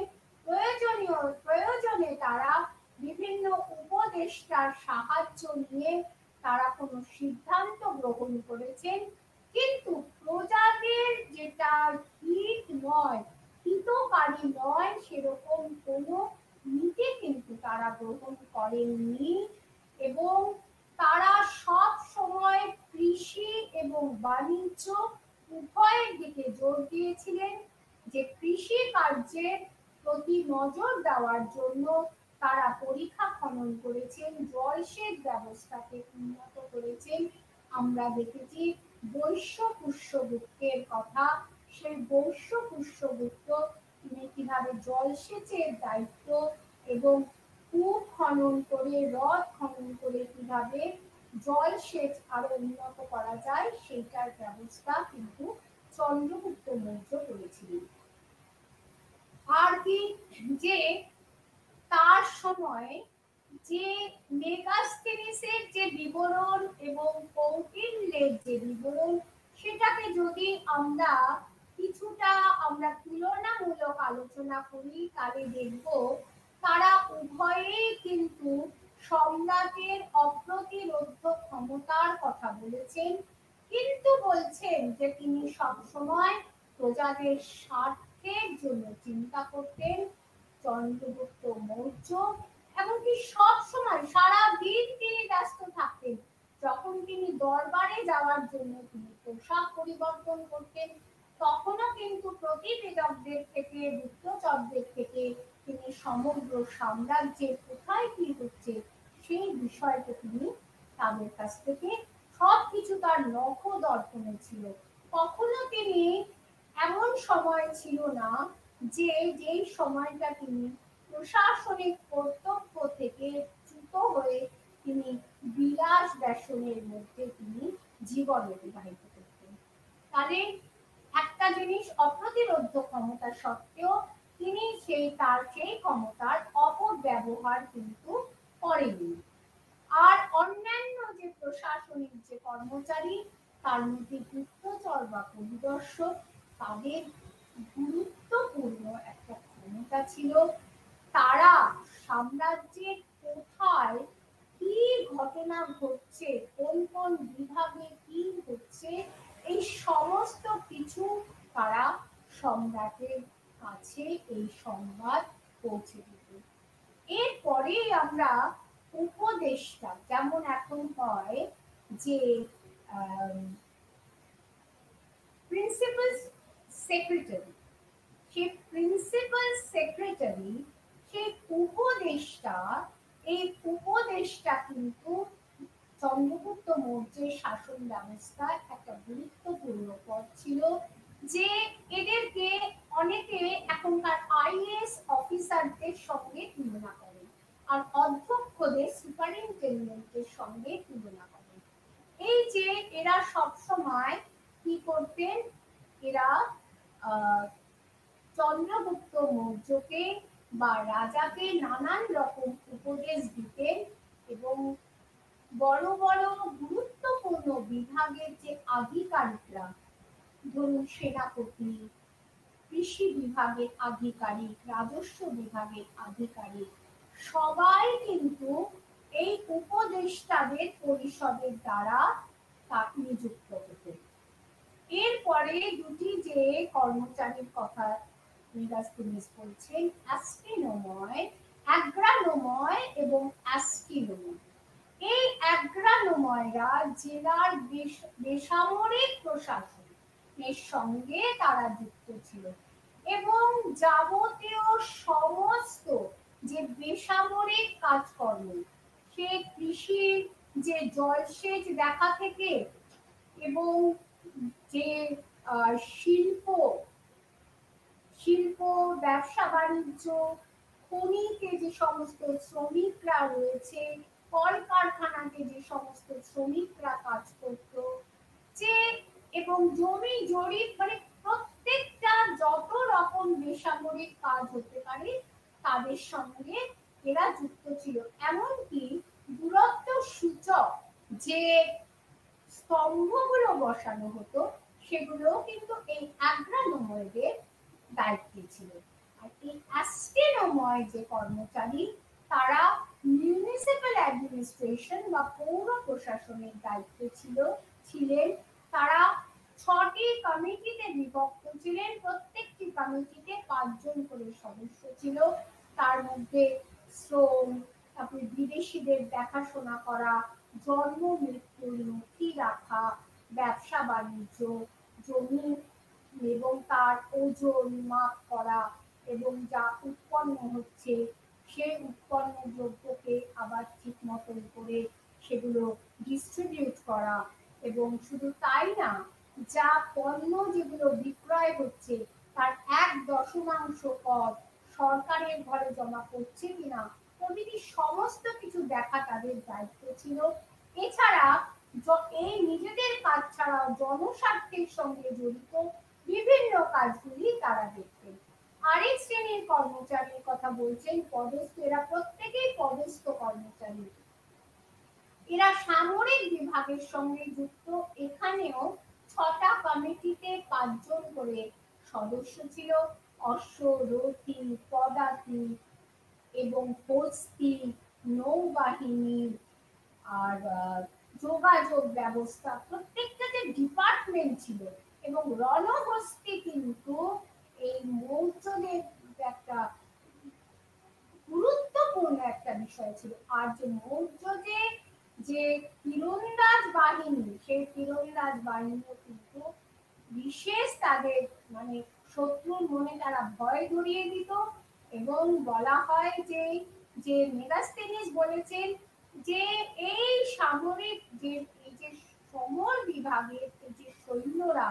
প্রয়োজনে তারা বিভিন্ন উপদেষ্টার সাহায্য নিয়ে তারা কোনো সিদ্ধান্ত গ্রহণ করেছেন, কিন্তু প্রজাদের যেটা হিত নয়, হিতকারী নয়, সেরকম কোনো নীতি কিন্তু তারা গ্রহণ করেননি। এবং তারা সব সময় কৃষি এবং বাণিজ্য উভয়ের দিকে জোর দিয়েছিলেন। যে কৃষি কার্যের প্রতি নজর দেওয়ার জন্য তারা পরিখা খনন করেছেন, জলসেচ ব্যবস্থাকে উন্নত করেছেন। আমরা দেখেছি বৈশ্য পুষ্যগুপ্তের কথা, সেই বৈশ্য পুষ্যগুপ্ত তিনি কিভাবে জলসেচের দায়িত্ব এবং কূপ খনন করে, হ্রদ খনন করে কিভাবে জলসেচ আরো উন্নত করা যায় সেইটার ব্যবস্থা কিন্তু চন্দ্রগুপ্ত মৌর্য করেছিলেন। আর কি, যে তার সময় যে মেগাস্থেনিসের যে বিবরণ এবং কৌটিল্যের যে বিবরণ, সেটাকে যদি আমরা কিছুটা আমরা তুলনামূলক আলোচনা করি, তাহলে দেখব তারা উভয়েই কিন্তু সম্রাটের অপ্রতিরোধ্য ক্ষমতার কথা বলেছেন, কিন্তু বলছেন যে তিনি সবসময় প্রজাদের স্বার্থের জন্য চিন্তা করতেন। চন্দ্রগুপ্ত মৌর্য এমনকি সবসময় সারাদিন তিনি ব্যস্ত থাকতেন। যখন তিনি দরবারে যাওয়ার জন্য তিনি পোশাক পরিবর্তন করতেন, তখনও কিন্তু প্রতিবেদকদের থেকে, গুপ্তচরদের থেকে তিনি সমগ্র সাম্রাজ্যের কোথায় কি হচ্ছে সেই বিষয়টা তিনি তাদের কাছ থেকে সবকিছু তার নখদর্পণে ছিল। কখনো তিনি এমন সময় ছিল না যে যেই সময়টা তিনি প্রশাসনিক কর্তব্য থেকে চ্যুত হয়ে তিনি বিলাস ব্যসনের মধ্যে তিনি জীবন অতিবাহিত করতেন। তাহলে একটা জিনিস অপ্রতিরোধ্য ক্ষমতা সত্ত্বেও তিনি তার সেই ক্ষমতার অপব্যবহার কিন্তু করেননি। আর অন্যান্য যে প্রশাসনিক যে কর্মচারী, তার মধ্যে গুপ্তচর বা পরিদর্শক, তাদের গুরুত্বপূর্ণ একটা ক্ষমতা ছিল। তারা সাম্রাজ্যের কোথায় কি ঘটনা ঘটছে, কোন কোন বিভাগে কি হচ্ছে, এই সমস্ত কিছু তারা সম্রাটের কাছে এই সংবাদ পৌঁছে দিত। এরপরে আমরা উপদেষ্টা, যেমন এখন হয় যে প্রিন্সিপাল সেক্রেটারি, সেই প্রিন্সিপাল সেক্রেটারি, সেই উপদেষ্টা, এই উপদেষ্টা কিন্তু চন্দ্রগুপ্ত মৌর্যের শাসন ব্যবস্থার একটা গুরুত্বপূর্ণ পদ ছিল। যে এদেরকে অনেকে এখনকার আইএএস অফিসারদের সঙ্গে তুলনা করে, আর অধ্যক্ষদের সুপারিনটেন্ডেন্টের সঙ্গে তুলনা করে। এই যে এরা সবসময় কি করতেন, এরা চন্দ্রগুপ্ত মৌর্যকে বা রাজাকে নানান রকম উপদেশ দিতেন এবং বড় বড় গুরুত্বপূর্ণ বিভাগের যে আধিকারিকরা, ধরুন সেনাপতি, কৃষি বিভাগের আধিকারিক, রাজস্ব বিভাগের আধিকারিক, সবাই কিন্তু এই উপদেষ্টাদের পরিষদের দ্বারা নিযুক্ত হতেন। এরপরে দুটি যে কর্মচারীর কথা বলছেন, অ্যাস্ট্রোনমায়, অ্যাগ্রোনমায় এবং অ্যাস্ট্রোনমায়। এই অ্যাগ্রোনমায়রা জেলার বেসামরিক প্রশাসনের সঙ্গে তারা যুক্ত ছিল এবং যাবতীয় সমস্ত যে বেসামরিক কাজকর্ম, সে কৃষির যে জলসেচ দেখা থেকে এবং যে শিল্প ব্যবসা বাণিজ্য, খনিতে যে সমস্ত শ্রমিকরা রয়েছে, কলকারখানাতে যে সমস্ত শ্রমিকরা কাজ করত, যে এবং জমি জরিপ, মানে প্রত্যেকটা যত রকম বেসামরিক কাজ হতে পারে তাদের সঙ্গে এরা যুক্ত ছিল। এমনকি দূরত্ব সূচক যে স্তম্ভগুলো বসানো হতো, সেগুলো কিন্তু এই অ্যাগ্রোনমায়দের দায়িত্বে ছিল। আর এই অ্যাস্ট্রোনমায় যে কর্মচারী, তারা মিউনিসিপ্যাল অ্যাডমিনিস্ট্রেশন বা পৌর প্রশাসনের দায়িত্বে ছিলেন। তারা 6টি কমিটিতে বিভক্ত ছিলেন, প্রত্যেকটি কমিটিতে 5 জন করে সদস্য ছিল। তার মধ্যে শ্রম, তারপরে বিদেশিদের দেখাশোনা করা, জন্ম মৃত্যুর নথি রাখা, ব্যবসা বাণিজ্য, জমি এবং তার ওজন মাপ করা, এবং যা উৎপন্ন হচ্ছে সেই উৎপন্ন দ্রব্যকে আবার ঠিক মতন করে সেগুলো ডিস্ট্রিবিউট করা। এবং শুধু তাই না, যা পণ্য যেগুলো বিক্রয় হচ্ছে তার 1/10 কর সরকারের ঘরে জমা করছে কিনা প্রভৃতি সমস্ত কিছু দেখা তাদের দায়িত্ব ছিল। এছাড়া এই নিজেদের কাজ ছাড়াও জনস্বার্থের সঙ্গে জড়িত বিভিন্ন কাজগুলি তারা দেখতেন। আরেক শ্রেণীর কর্মচারীর কথা বলছেন পদস্থ, এরা প্রত্যেকেই পদস্থ কর্মচারী, এরা সামরিক বিভাগের সঙ্গে যুক্ত। এখানেও 6টা কমিটিতে 5 জন করে সদস্য ছিল। অশ্বরথী, পদাতি এবং হস্তি, নৌবাহিনী, আর যোগাযোগ ব্যবস্থা, প্রত্যেকটা যে ডিপার্টমেন্ট ছিল, এবং রণহস্তি কিন্তু এই মৌর্যদের একটা গুরুত্বপূর্ণ একটা বিষয় ছিল। আর যে মৌর্য যে তীরন্দাজ বাহিনী, সেই তীরন্দাজ বাহিনীও কিন্তু বিশেষ তাদের মানে শত্রুর মনে তারা ভয় ধরিয়ে দিত। এবং বলা হয় যে যে মেগাস্তেনিস বলেছেন যে এই সামরিক যে এই যে সমর বিভাগের যে সৈন্যরা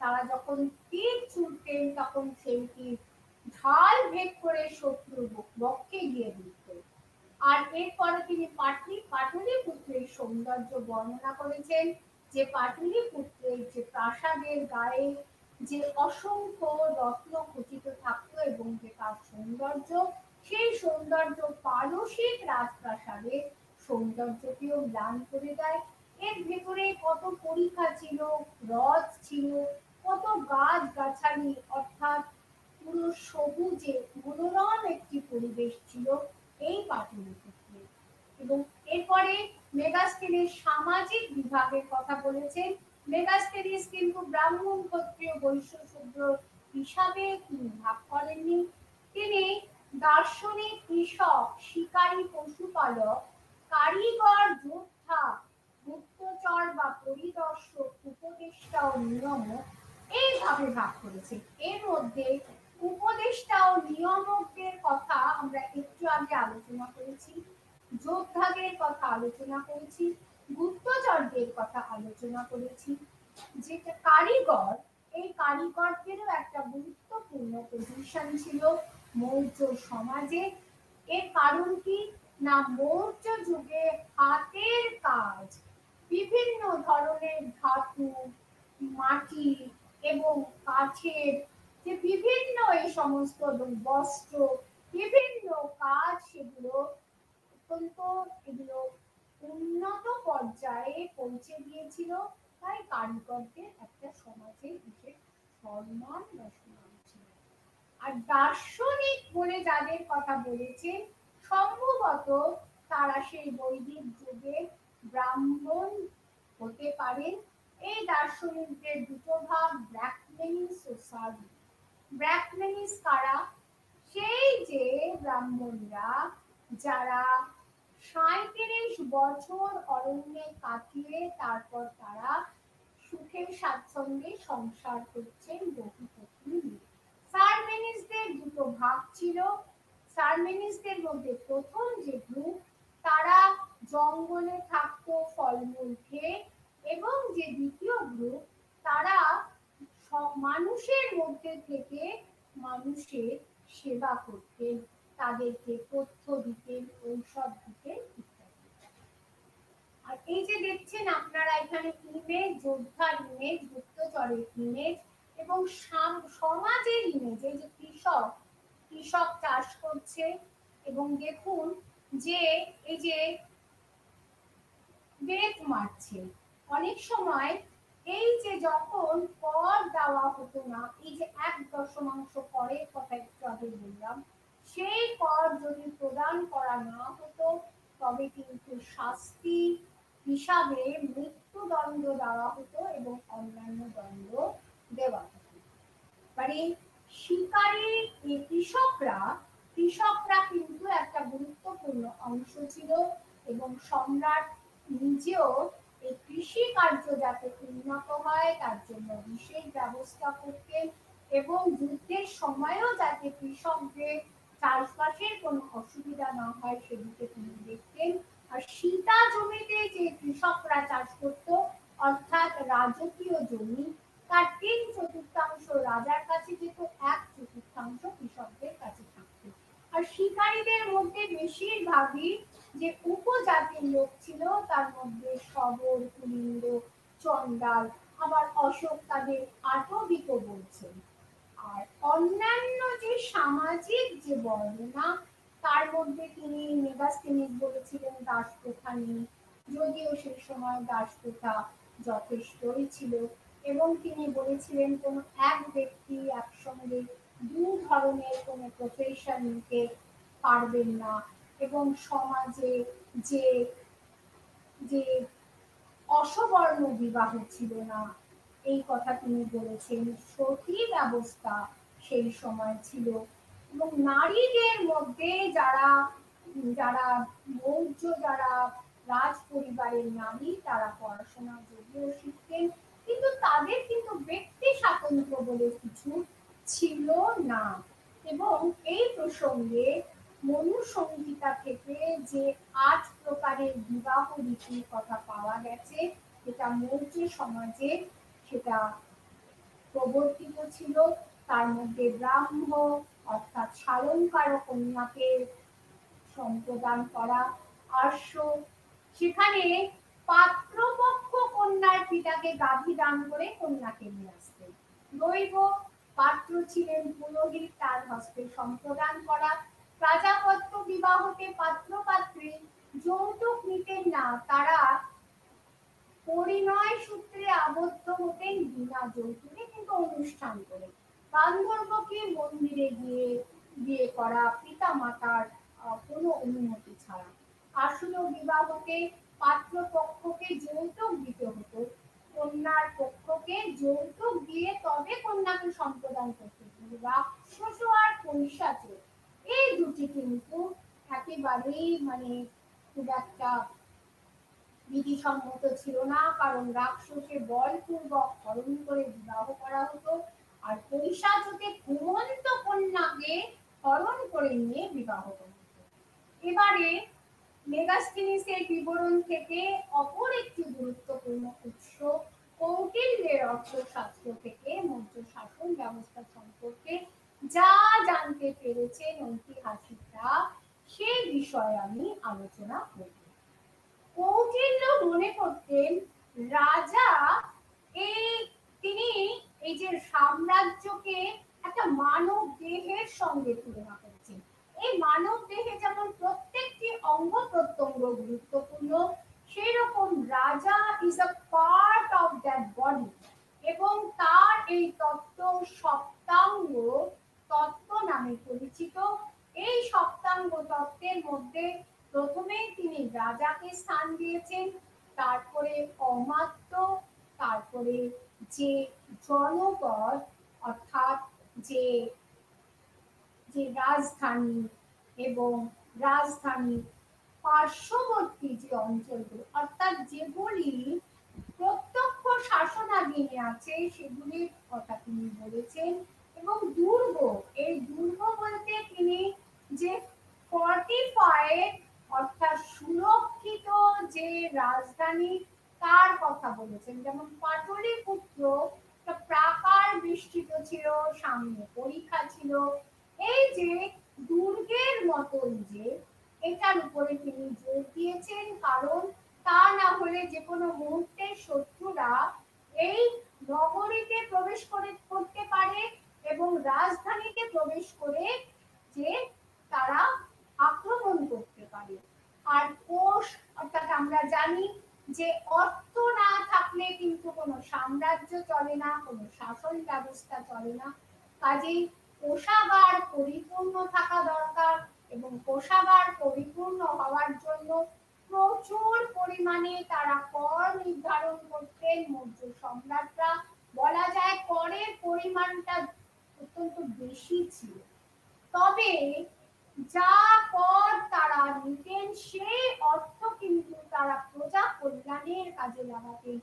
তারা যখন তীর ছুটতেন তখন সেই তীর ঢাল ভেদ করে শত্রুর বক্ষে গিয়ে দিত। আর এরপরে তিনি পাটলিপুত্রের সৌন্দর্য বর্ণনা করেছেন, যে পাটলিপুত্রের যে প্রাসাদের গায়ে যে অসংখ্য রত্ন খচিত থাকতো এবং যে তার সৌন্দর্য, সেই সৌন্দর্য পারসিক রাজপ্রাসাদের সৌন্দর্যকেও ম্লান করে দেয়। এর ভেতরে কত পরীক্ষা ছিল, হ্রদ ছিল, কত গাছ গাছালি, অর্থাৎ পুরো সবুজে মনোরম একটি পরিবেশ ছিল এই পাটলিপুত্রে। এবং এরপরে মেগাস্তেনিস সামাজিক বিভাগের কথা বলেছেন। মেগাস্তেনিস কিন্তু ব্রাহ্মণ, ক্ষত্রিয়, বৈশ্য, শূদ্র হিসাবে তিনি ভাগ করেননি। তিনি দার্শনিক, কৃষক, শিকারী, পশুপালক, কারিগর, যোদ্ধা, গুপ্তচর বা পরিদর্শক, উপদেষ্টা ও নিয়মক এইভাবে ভাগ করেছেন। এর মধ্যে উপদেষ্টা ও নিয়মকদের কথা আমরা একটু আগে আলোচনা করেছি, যোদ্ধাদের কথা আলোচনা করেছি, গুপ্তচরদের কথা আলোচনা করেছি। যেটা কারিগর, এই কারিগরদেরও একটা গুরুত্বপূর্ণ পজিশন ছিল মৌর্য সমাজে। এর কারণ কি না, মৌর্য যুগে হাতের কাজ, বিভিন্ন ধরনের ধাতু, মাটি এবং কাঠের যে বিভিন্ন এই সমস্ত এবং বস্ত্র, বিভিন্ন কাজ, সেগুলো অত্যন্ত এগুলো উন্নত পর্যায়ে পৌঁছে গিয়েছিল। তাই কারিগরদের একটা সমাজে বিশেষ সম্মান বা সুনাম ছিল। আর দার্শনিক বলে যাদের কথা বলেছে, সম্ভবত তারা সেই বৈদিক যুগের ব্রাহ্মণ হতে পারেন। এই দার্শনিকদের দুটো ভাগ, ব্র্যাকমেনিস ও সার্বিক। ব্র্যাকমেনিস কারা? সেই যে ব্রাহ্মণরা যারা ৩৭ বছর অরণ্যে কাটিয়ে তারপর তারা সুখে স্বাচ্ছন্দ্যে সংসার করছেন বহু পত্নী নিয়ে। সারমেনিসদের দুটো ভাগ ছিল। সারমেনিসদের মধ্যে প্রথম যে গ্রুপ, তারা জঙ্গলে থাকতো ফলমূল খেয়ে, এবং যে দ্বিতীয় গ্রুপ, তারা মানুষের মধ্যে থেকে মানুষের সেবা করতেন, তাদেরকে তথ্য দিতেন, ঔষধ দিতেন ইত্যাদি। আর এই যে দেখছেন আপনারা এখানে ইমেজ, যোদ্ধার ইমেজ, গুপ্তচরের ইমেজ এবং সমাজের ইমেজ। এই যে কৃষক চাষ করছে, এবং দেখুন যে এই যে বেত মারছে। অনেক সময় এই যে যখন কর দেওয়া হতো না, এই যে ১ করের কথা একটু আগে বললাম, সেই কর যদি প্রদান করা না হতো তবে কিন্তু শাস্তি হিসাবে মৃত্যুদণ্ড দেওয়া হতো এবং অন্যান্য দণ্ড দেওয়া হতো। মানে শিকারী কৃষকরা কিন্তু একটা গুরুত্বপূর্ণ অংশ ছিল, এবং সম্রাট নিজেও এই কৃষি কার্য যাতে উন্নত হয় তার জন্য বিশেষ ব্যবস্থা করতেন, এবং যুদ্ধের সময়ও যাতে কৃষকদের চাষবাসের কোনো অসুবিধা না হয় সেদিকে তিনি দেখতেন। আর সীতা জমিতে যে কৃষকরা চাষ করত, অর্থাৎ রাজকীয় জমি, তার ৩/৪ রাজার কাছে যেত, ১/৪ কৃষকদের কাছে থাকত। আর শিকারীদের মধ্যে বেশিরভাগই যে উপজাতির লোক ছিল, তার মধ্যে শবর, কুলিন্দ, চণ্ডাল, আবার অশোক তাদের আটবিকও বলছেন। আর অন্যান্য যে সামাজিক যে বর্ণনা, তার মধ্যে তিনি মেগাস্তেনিস বলেছিলেন দাসপ্রথা নেই, যদিও সেই সময় দাসপ্রথা যথেষ্টই ছিল। এবং তিনি বলেছিলেন কোনো এক ব্যক্তি একসঙ্গে দু ধরনের কোনো প্রফেশন নিতে পারবেন না, এবং সমাজে যে যে অসবর্ণ বিবাহ ছিল না, এই কথা তিনি বলেছেন। সতী ব্যবস্থা সেই সময় ছিল এবং নারীদের মধ্যে যারা যারা মৌর্য যারা রাজ পরিবারের নারী তারা পড়াশোনা যদিও শিখতেন কিন্তু তাদের কিন্তু ব্যক্তি স্বাতন্ত্র্য বলে কিছু ছিল না। এবং এই প্রসঙ্গে মনু সংহিতা থেকে যে ৮ প্রকারের বিবাহ রীতির কথা পাওয়া গেছে যেটা মৌর্য সমাজে সেটা প্রবর্তিত ছিল, তার মধ্যে ব্রাহ্ম অর্থাৎ সালঙ্কার কন্যাকে সম্প্রদান করা, আর্ষ সেখানে পাত্রপক্ষ কন্যার পিতাকে গাভী দান করে কন্যাকে নিয়ে আসতেন। দৈব পাত্র ছিলেন পুরোহিত, তার হস্তে সম্প্রদান করা। প্রাজাপত্য বিবাহতে পাত্র পাত্রী যৌতুক নিতেন না, তারা পরিণয় সূত্রে আবদ্ধ হতেন বিনা যৌতুকে কিন্তু অনুষ্ঠান করে। গান্ধর্বকে মন্দিরে গিয়ে বিয়ে করা পিতা মাতার কোনো অনুমতি ছাড়া। আসল বিবাহকে পাত্রপক্ষকে যৌতুক দিতে হতো, কন্যার পক্ষকে যৌতুক দিয়ে তবে কন্যাকে সম্প্রদান করতে হতো। রাক্ষস আর পৈশাচ এই দুটি কিন্তু একেবারেই মানে খুব একটা বিধিসম্মত ছিল না, কারণ রাক্ষসকে বলপূর্বক হরণ করে বিবাহ করা হতো আর পৈশাচকে ঘুমন্ত কন্যাকে হরণ করে নিয়ে বিবাহ করা হতো। এবারে মেগাস্থিনিসের বিবরণ থেকে অপর একটি গুরুত্বপূর্ণ উৎস কৌটিল্যের অর্থশাস্ত্র থেকে মৌর্য শাসন ব্যবস্থা সম্পর্কে যা জানতে পেরেছেন ঐতিহাসিকরা সে বিষয়ে আমি আলোচনা করব। কৌটিল্য মনে করতেন রাজা তিনি এই যে সাম্রাজ্যকে একটা মানব দেহের সঙ্গে তুলনা করেছেন। এই মানব দেহে যেমন প্রত্যেকটি অঙ্গ প্রত্যঙ্গ গুরুত্বপূর্ণ, সেই রকম রাজা is a part of that body এবং তার এই তত্ত্ব সপ্তাঙ্গ তত্ত্ব নামে পরিচিত। এই সপ্তাঙ্গ তত্ত্বের মধ্যে প্রথমেই তিনি রাজাকে স্থান দিয়েছেন, তারপরে অমাত্য, তারপরে যে জনপদ অর্থাৎ যে যে রাজধানী এবং রাজধানী পার্শ্ববর্তী যে অঞ্চলগুলো অর্থাৎ যেগুলি প্রত্যক্ষ শাসনাধীনে আছে সেগুলির কথা তিনি বলেছেন। এবং দুর্গ, এই দুর্গ বলতে তিনি যে ফর্টিফাইড অর্থাৎ সুরক্ষিত যে রাজধানী তার কথা বলেছেন। যেমন পাটলিপুত্র প্রাকার বেষ্টিত ছিল, সামনে পরীক্ষা ছিল, এই যে দুর্গের মতন যে এটার উপরে তিনি জোর দিয়েছেন, কারণ তা না হলে যে কোনো মুহূর্তে শত্রুরা এই নগরীতে প্রবেশ করতে পারে এবং রাজধানীতে প্রবেশ করে যে তারা আক্রমণ করতে পারে। আর কোষ অর্থাৎ আমরা জানি যে অর্থ না থাকলে কিন্তু কোনো সাম্রাজ্য চলে না, কোনো শাসন ব্যবস্থা চলে না। কাজেই কোষাগার পরিপূর্ণ থাকা দরকার এবং কোষাগার পরিপূর্ণ হওয়ার জন্য প্রচুর পরিমাণে তারা কর নির্ধারণ করতেন মৌর্য সম্রাটরা। বলা যায় করের পরিমাণটা অত্যন্ত বেশি ছিল, তবে যা কর তারা নিতেন সেই অর্থ কিন্তু তারা প্রজা কল্যাণের কাজে লাগাতেন।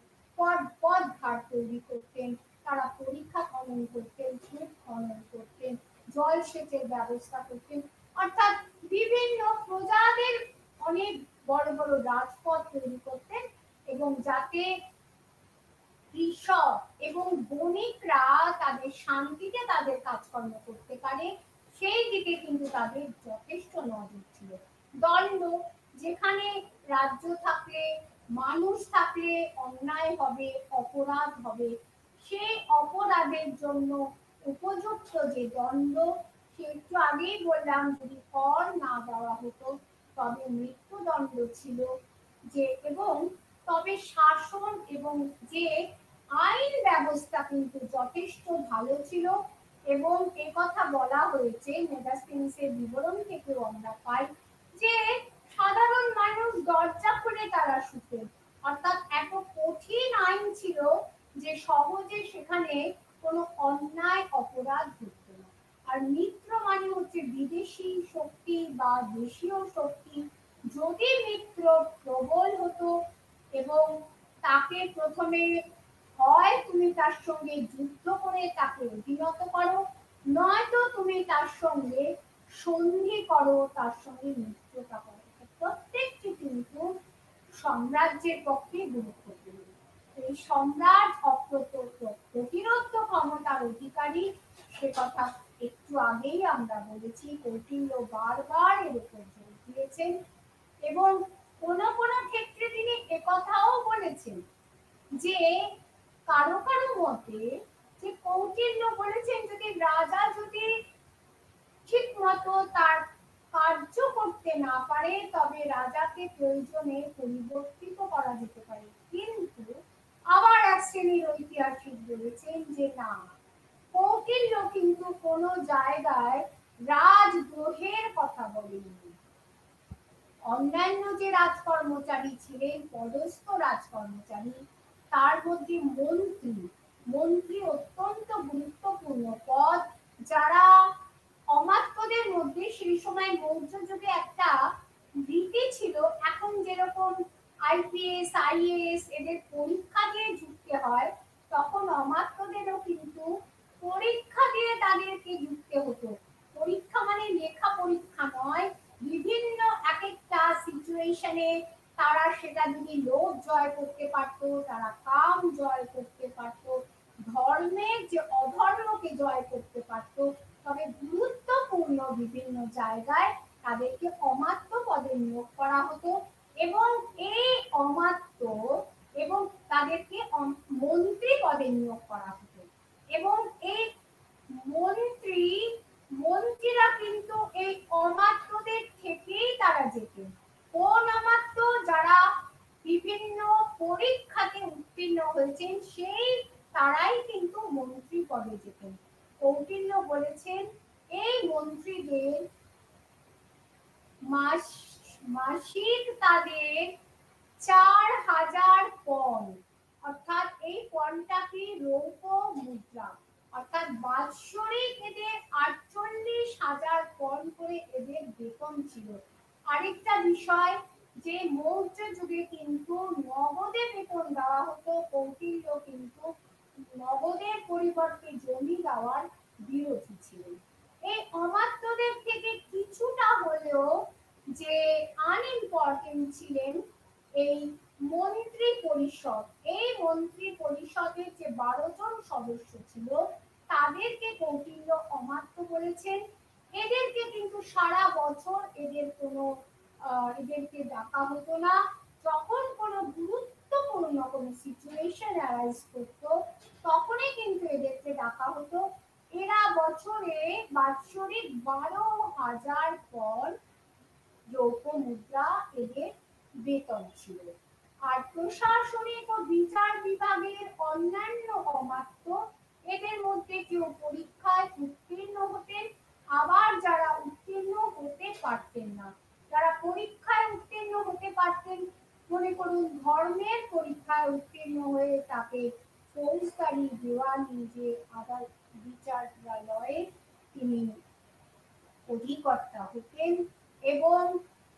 পদ ঘাট তৈরি করতেন, তারা পরীক্ষা খনন করতেন, সুদ খনন করতেন, জলসেচের ব্যবস্থা করতেন, অর্থাৎ বিভিন্ন প্রজাদের অনেক বড় বড় রাজপথ তৈরি করতেন এবং যাতে কৃষক এবং বণিকরা তাদের শান্তিতে তাদের কাজকর্ম করতে পারে সেই দিকে কিন্তু তাদের যথেষ্ট নজর ছিল। দণ্ড, যেখানে রাজ্য থাকলে মানুষ থাকলে অন্যায় হবে, অপরাধ হবে, সেই অপরাধের জন্য উপযুক্ত যে দণ্ড, সে একটু আগেই বললাম যদি কর না দেওয়া হতো তবে মৃত্যুদণ্ড ছিল যে, এবং তবে শাসন এবং যে আইন ব্যবস্থা কিন্তু যথেষ্ট ভালো ছিল। এবং একথা বলা হয়েছে মেগাস্থিনিসের বিবরণ থেকেও আমরা পাই যে সাধারণ মানুষ দরজা খুলে তারা শুতেন, অর্থাৎ এত কঠিন আইন ছিল যে সহজে সেখানে কোনো অন্যায় অপরাধ ঘটত না। আর মিত্র মানে হচ্ছে বিদেশি শক্তি বা দেশীয় শক্তি। যদি মিত্র প্রবল হতো এবং তাকে প্রথমে হয় তুমি তার সঙ্গে যুদ্ধ করে তাকে অধীনত করো, নয়তো তুমি তার সঙ্গে সন্ধি করো, তার সঙ্গে মিত্রতা করো। প্রত্যেকটি কিন্তু সাম্রাজ্যের পক্ষে গুরুত্বপূর্ণ। এই সম্রাট প্রতিরোধ ক্ষমতার অধিকারী, সে কথা একটু আগেই আমরা বলেছি। কৌটিল্য বারবার এর উপর জোর দিয়েছেন এবং কোন কোন ক্ষেত্রে তিনি একথাও বলেছেন যে কারো কারো মতে যে কৌটিল্য বলেছেন যদি রাজা যদি ঠিক মতো তার কার্য করতে না পারে তবে রাজাকে প্রয়োজনে পরিবর্তিত করা যেতে পারে। কিন্তু আবার এক শ্রেণীর ঐতিহাসিক বলেছেন যে না, কৌটিল্য কিন্তু কোনো জায়গায় রাজদ্রোহের কথা বলেননি। অন্যান্য যে রাজকর্মচারী ছিলেন, পদস্থ রাজকর্মচারী, তার মধ্যে মন্ত্রী, মন্ত্রী অত্যন্ত গুরুত্বপূর্ণ পদ, যারা অমাত্যদের মধ্যে সেই সময় মৌর্য যুগে একটা রীতি ছিল, এখন যেরকম আইপিএস আইএএস এদের পরীক্ষা দিয়ে যুক্ত হয়, তখন অমাত্যদেরও কিন্তু পরীক্ষা দিয়ে তাদেরকে যুক্ত হতো। পরীক্ষা মানে লেখা পরীক্ষা নয়, বিভিন্ন এক একটা সিচুয়েশনে তারা সেটা যদি লোভ জয় করতে পারতো, তারা কাম জয় করতে পারতো, ধর্মের যে অধর্মকে জয় করতে পারতো, তবে গুরুত্বপূর্ণ বিভিন্ন জায়গায় তাদেরকে অমাত্য পদে নিয়োগ করা হতো এবং এই অমাত্য এবং তাদেরকে মন্ত্রী পদে নিয়োগ করা হতো। এবং এই মন্ত্রীরা কিন্তু এই অমাত্যদের থেকেই তারা যেতেন। কোন অমাত্য? যারা বিভিন্ন পরীক্ষাতে উত্তীর্ণ হয়েছেন সেই তারাই কিন্তু মন্ত্রী পদে যেতেন। কৌটিল্য বলেছেন এই মন্ত্রীদের মাসিক তাদের 4000 পণ, অর্থাৎ এই পণটা কি? রৌপ্য মুদ্রা। অর্থাৎ বাৎসরিক এদের 48,000 পণ করে এদের বেতন ছিল। আরেকটা বিষয় যে মৌর্য যুগে কিন্তু নগদে বেতন দেওয়া হতো, কৌটিল্য কিন্তু নগদের পরিবর্তে জমি দেওয়ার বিরোধী ছিলেন। এই অমাত্যদের থেকে কিছুটা হলেও যে আনইম্পর্টেন্ট ছিলেন এই মন্ত্রী পরিষদ। এই মন্ত্রী পরিষদের যে 12 জন সদস্য ছিল তাদেরকে কৌটিল্য অমাত্য বলেছেন। এদেরকে কিন্তু সারা বছর এদেরকে ডাকা হতো না। যখন কোনো গুরুত্বপূর্ণ কোনো সিচুয়েশন অ্যারাইজ করতো তখনই কিন্তু এদেরকে ডাকা হতো। এরা বছরে বাৎসরিক 12,000 পণ রৌপ্য মুদ্রা এদের বেতন ছিল। আর প্রশাসনিক ও বিচার বিভাগের অন্যান্য অমাত্য, এদের মধ্যে কেউ পরীক্ষায় উত্তীর্ণ হতেন, আবার যারা উত্তীর্ণ হতে পারতেন না। যারা পরীক্ষায় উত্তীর্ণ হতে পারতেন, মনে করুন ধর্মের পরীক্ষায় উত্তীর্ণ হয়ে তাকে ফৌজদারি দেওয়ানি যে আদালত বিচারালয়ে তিনি অধিকর্তা হতেন, এবং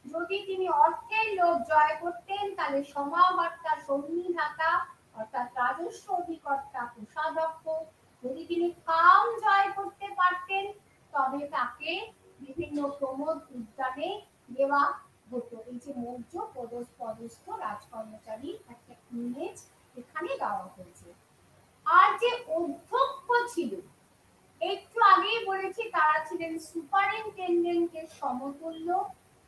যদি তিনি অর্থের লোভ জয় করতেন তাহলে সমাহর্তা সন্নিধাতা অর্থাৎ রাজস্ব অধিকর্তা কোষাধ্যক্ষ। যদি তিনি কাম জয় করতে পারতেন তবে তাকে বিভিন্ন প্রমোদ উদ্যানে দেওয়া হতো। এই যে মৌর্য পদস্থ রাজকর্মচারী একটা ইমেজ এখানে দেওয়া হয়েছে। আর যে অধ্যক্ষ ছিল, একটু আগেই বলেছি তারা ছিলেন সুপারিনটেন্ডেন্টের সমতুল্য।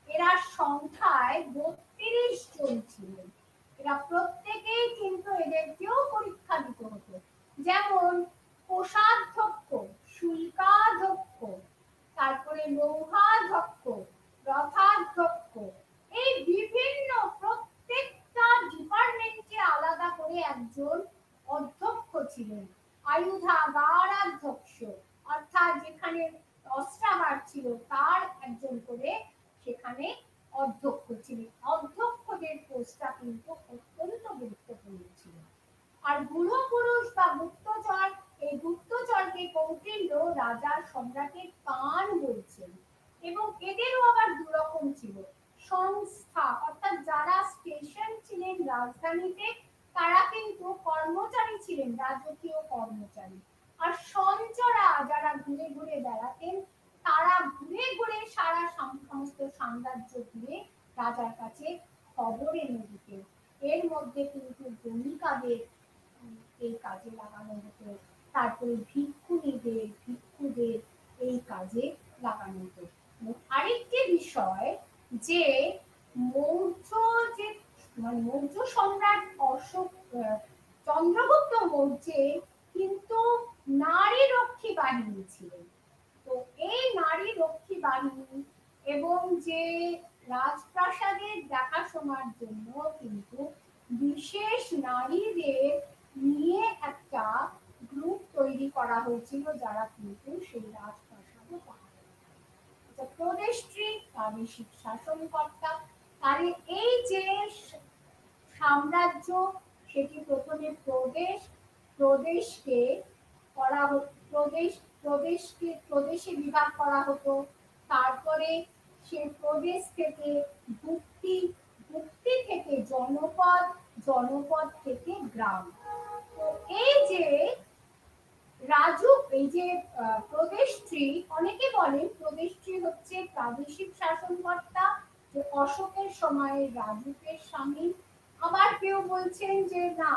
এরা সংখ্যায় 32 জন ছিলেন। এরা প্রত্যেকেই কিন্তু এদেরকেও পরীক্ষা দিতে হতো। যেমন কোষাধ্যক্ষ, শুল্কাধ্যক্ষ, তারপরে লৌহাধ্যক্ষ, রথাধ্যক্ষ, এই বিভিন্ন প্রত্যেকটা ডিপার্টমেন্টে আলাদা করে একজন অধ্যক্ষ ছিলেন। আয়ুধাগারাধ্যক্ষ, অর্থাৎ যেখানে অস্ত্রাগার ছিল তার একজন করে সেখানে অধ্যক্ষ ছিলেন। অধ্যক্ষদের পোস্টটা কিন্তু অত্যন্ত গুরুত্বপূর্ণ ছিল। আর বুড়ো পুরুষ বা গুপ্তচর, এই গুপ্তচরকে কৌটিল্য রাজার সম্রাটের কান বলছেন। এবং এদেরও আবার দুরকম ছিল। সংস্থা অর্থাৎ যারা স্টেশন ছিলেন রাজধানীতে তারা কিন্তু কর্মচারী ছিলেন, রাজকীয় কর্মচারী। আর সঞ্চরা যারা ঘুরে ঘুরে বেড়াতেন তারা ঘুরে ঘুরে সারা সমস্ত সাম্রাজ্য ঘুরে রাজার কাছে খবর এনে দিতেন। এর মধ্যে কিন্তু গণিকাদের এই কাজে লাগানো হতো, তারপরে ভিক্ষুদের এই কাজে লাগানো হতো। আরেকটি বিষয় যে মৌর্য যে মানে মৌর্য সম্রাট অশোক চন্দ্রগুপ্ত মৌর্যের কিন্তু নারী রক্ষী বাহিনী ছিলেন। তো এই নারী রক্ষী বাহিনী এবং যে রাজপ্রাসাদের দেখাশোনার জন্য কিন্তু বিশেষ নারীদের নিয়ে একটা গ্রুপ তৈরি করা হয়েছিল যারা কিন্তু সেই রাজপ্রাসাদে পাহারা দিত। প্রদেশত্রী প্রাদেশিক শাসনকর্তা। আর এই যে সাম্রাজ্য সেটি প্রথমে প্রদেশকে করা প্রদেশে বিভাগ করা হতো। তারপরে সে প্রদেশ থেকে ভুক্তি, ভুক্তি থেকে জনপদ, জনপদ থেকে গ্রাম। তো এই যে এই যে প্রদেশত্রী, অনেকে বলেন প্রদেশত্রী হচ্ছে প্রাদেশিক শাসনকর্তা, যে অশোকের সময়ে রাজুকের স্বামী। আবার কেউ বলছেন যে না,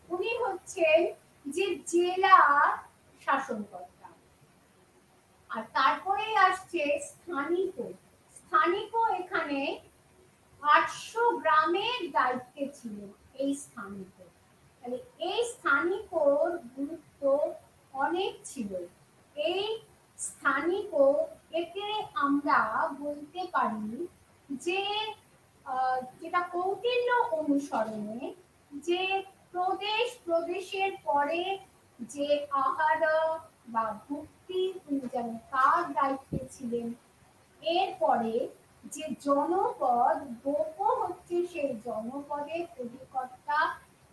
উনি হচ্ছেন যে জেলা শাসনকর্তা। আর তারপরে আসছে স্থানিক। স্থানিক এখানে 800 গ্রামের দায়িত্বে ছিলেন এই স্থানিক। তাহলে এই স্থানিকর গুরুত্ব অনেক ছিল। এই স্থানিক একে আমরা বলতে পারি যে যেটা কৌটিল্য অনুসরণে যে প্রদেশের পরে যে আহার বা ভুক্তি যেন কার দায়িত্বে ছিলেন, এরপরে যে জনপদ, গোপ হচ্ছে সেই জনপদের অধিকর্তা,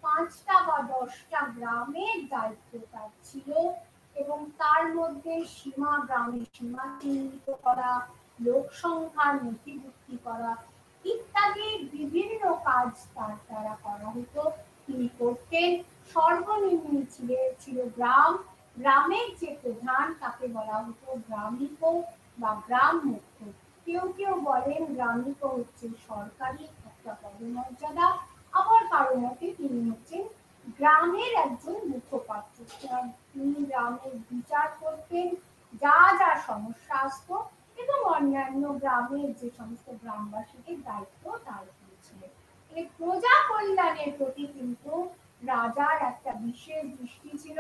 5টা বা 10টা গ্রামের দায়িত্ব তার ছিল। এবং তার মধ্যে গ্রামের সীমা চিহ্নিত করা, লোক সংখ্যা নথিভুক্তি করা ইত্যাদি বিভিন্ন কাজ তার দ্বারা করা হতো। তিনি করতেন। সর্বনিম্ন ছিল গ্রাম। গ্রামের যে প্রধান তাকে বলা হতো গ্রামিক বা গ্রাম মুখ্য। কেউ কেউ বলেন গ্রামিক হচ্ছে সরকারি একটা পদমর্যাদা, আবার কারো মতে তিনি হচ্ছেন গ্রামের একজন মুখপাত্র। তিনি গ্রামের বিচার করতেন, যা যা সমস্যা আসতো, এবং অন্যান্য গ্রামের যে সমস্ত গ্রামবাসীদের দায়িত্ব তার উপরে ছিল। এই প্রজা কল্যাণের প্রতি কিন্তু রাজার একটা বিশেষ দৃষ্টি ছিল।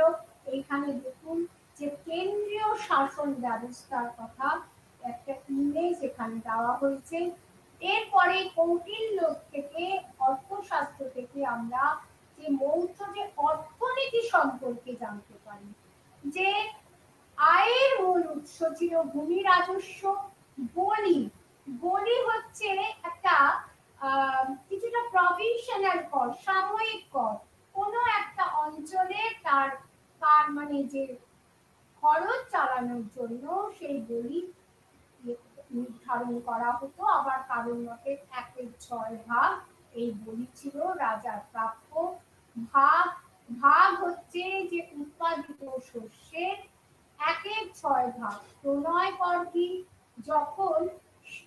এইখানে দেখুন যে কেন্দ্রীয় শাসন ব্যবস্থার কথা একটা ইমেজ এখানে দেওয়া হয়েছে। এরপরে কৌটিল্য থেকে, অর্থশাস্ত্র থেকে আমরা যে মৌর্য যে অর্থনীতি সম্পর্কে জানতে পারি, যে আয়ের মূল উৎস ছিল ভূমি রাজস্ব, বলি। বলি হচ্ছে একটা কিছুটা প্রভিশনাল কর, সাময়িক কর। কোনো একটা অঞ্চলে তার মানে যে খরচ চালানোর জন্য সেই বলি নির্ধারণ করা হতো। আবার কারোর মতে 1/6 ভাগ এই বলি ছিল রাজার প্রাপ্য। ভাগ ভাগ হচ্ছে যে উৎপাদিত শস্যের 1/6 ভাগ প্রণয় কর কি, যখন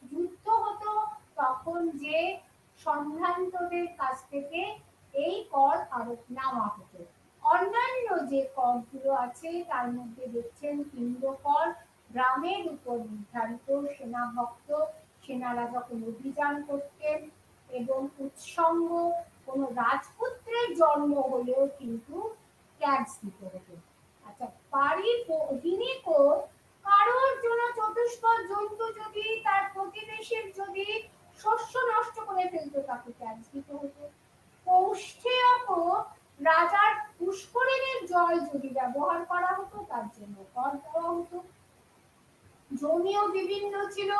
যুদ্ধ হতো তখন যে সম্ভ্রান্তদের কাছ থেকে এই কর আরোপ নেওয়া হতো। অন্যান্য যে করগুলো আছে তার মধ্যে দেখছেন পিণ্ড কর, গ্রামের উপর নির্ধারিত, সেনাভক্ত, সেনারা যখন অভিযান করতেন, এবং উৎসঙ্গ, কোনো রাজপুত্রের জন্ম হলেও কিন্তু ট্যাক্স দিতে হতো। আচ্ছা, বাড়ির অধীনে কারোর জন্য চতুষ্পদ জন্তু যদি তার প্রতিবেশীর যদি শস্য নষ্ট করে ফেলতো তাকে ট্যাক্স দিতে হতো। পৌষ্ঠেয়কও রাজার পুষ্করিণীর জল যদি ব্যবহার করা হতো তার জন্য কর দেওয়া হতো। জমিও বিভিন্ন ছিল,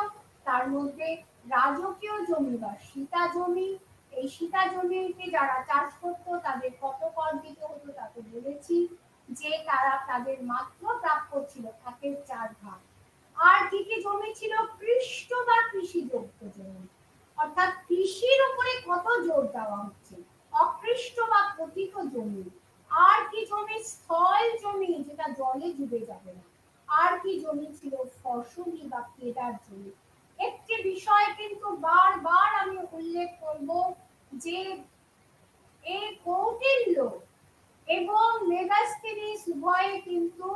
তার মধ্যে রাজকীয় জমি বা সীতা জমি, এই সীতা জমিতে যারা চাষ করতো তাদের কত কর দিতে হতো তা তো বলেছি, যে তারা তাদের মাত্র প্রাপ্য ছিল 1/4 আর কি কি জমি ছিল? কৃষ্ট বা কৃষিযোগ্য জমি, অর্থাৎ কৃষির উপরে কত জোর দেওয়া হচ্ছে, অকৃষ্ট বা পতিত জমি। আর কি জমি? স্থল জমি, যেটা জলে ডুবে যাবে না। আর কি জমি ছিল? ফসলি বা কেদার জমি। একটি বিষয় কিন্তু বারবার আমি উল্লেখ করব যে এই কৌটিল্য এবং মেগাস্থেনিস উভয়ে কিন্তু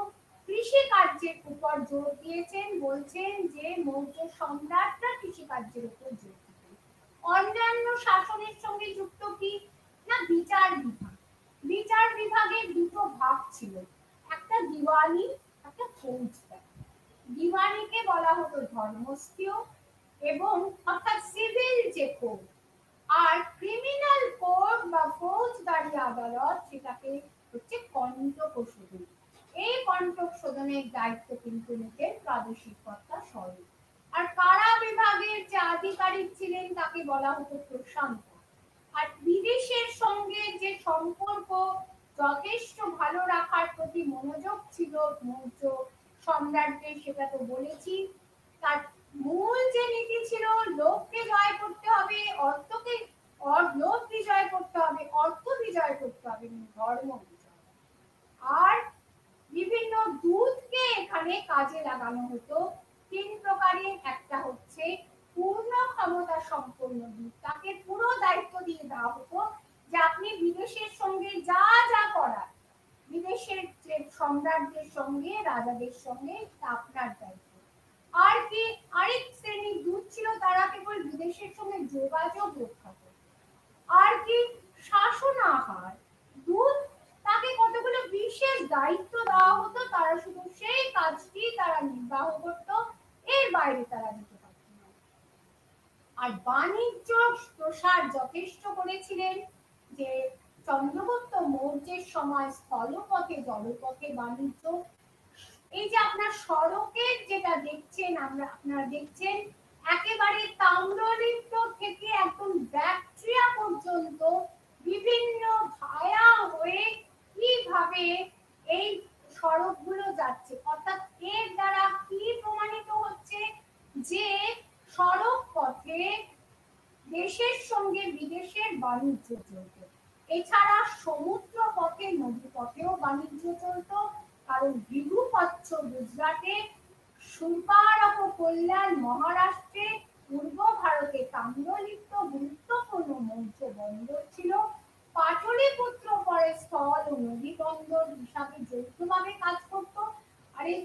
কৃষি কার্যের উপর জোর দিয়েছেন, বলছেন যে মৌর্য সম্রাটরা কৃষি কার্যের উপর জোর দিতেন। অন্যান্য শাসনের সঙ্গে যুক্ত কি না? বিচার বিভাগ। বিচার বিভাগের দুটো ভাগ ছিল, একটা দিওয়ানি, একটা ফৌজদারি। দিওয়ানিকে বলা হতো ধর্মস্থীয় এবং অর্থাৎ সিভিল যে কোড, আর ক্রিমিনাল কোড বা ফৌজদারি আদালত সেটাকে হচ্ছে কন্টক শোধন। এই কন্টক শোধনের দায়িত্ব কিন্তু নিতেন প্রাদেশিক কর্তা স্বয়ং। আর কারা বিভাগের যে আধিকারিক ছিলেন তাকে বলা হতো প্রশান্ত। আর বিদেশের সঙ্গে যে সম্পর্ক যথেষ্ট ভালো রাখার প্রতি মনোযোগ ছিল মৌর্য সম্রাটদের, সেটা তো বলেছি। তার মূল যে নীতি ছিল, লোককে জয় করতে হবে, অর্থকে লোক বিজয় করতে হবে, অর্থ বিজয় করতে হবে, ধর্ম বিজয়। আর বিভিন্ন দূতকে এখানে কাজে লাগানো হতো 3 প্রকারের। একটা হচ্ছে পূর্ণ ক্ষমতা সম্পন্ন দূত, তাকে পুরো দায়িত্ব দিয়ে দেওয়া হতো যে আপনি বিদেশের সঙ্গে যা যা করার, বিদেশের যে সম্রাটদের সঙ্গে, রাজাদের সঙ্গে, তা আপনার দায়িত্ব। আর কি আরেক শ্রেণীর দূত ছিল, তারা কেবল বিদেশের সঙ্গে যোগাযোগ রক্ষা করত। আর কি শাসনাহার দূত, তাকে কতগুলো বিশেষ দায়িত্ব দেওয়া হতো, তারা শুধু সেই কাজটি তারা নির্বাহ করত, এর বাইরে তারা যেতে পারত না। আর বাণিজ্য প্রসার যথেষ্ট করেছিলেন, যে চন্দ্রগুপ্ত মৌর্যের সময় স্থলপথে জলপথে বাণিজ্য। এই যে আপনার সড়কের যেটা দেখছেন, আপনারা দেখছেন একেবারে তাম্রলিপ্ত থেকে একদম ব্যাকট্রিয়া পর্যন্ত বিভিন্ন ভায়া হয়ে কিভাবে এই সড়কগুলো যাচ্ছে, অর্থাৎ এর দ্বারা কি প্রমাণিত হচ্ছে যে সড়ক পথে দেশের সঙ্গে বিদেশের বাণিজ্য চলত। এছাড়া সমুদ্র পথে, নদী পথেও বাণিজ্য চলত, কারণ ভৃগুপচ্ছ গুজরাটে, সুপারক কল্যাণ মহারাষ্ট্রে, পূর্ব ভারতে তাম্রলিপ্ত গুরুত্বপূর্ণ মৌর্য বন্দর ছিল। পাটলিপুত্র পরে স্থল ও নদী বন্দর হিসাবে যৌথভাবে কাজ করত। আর এই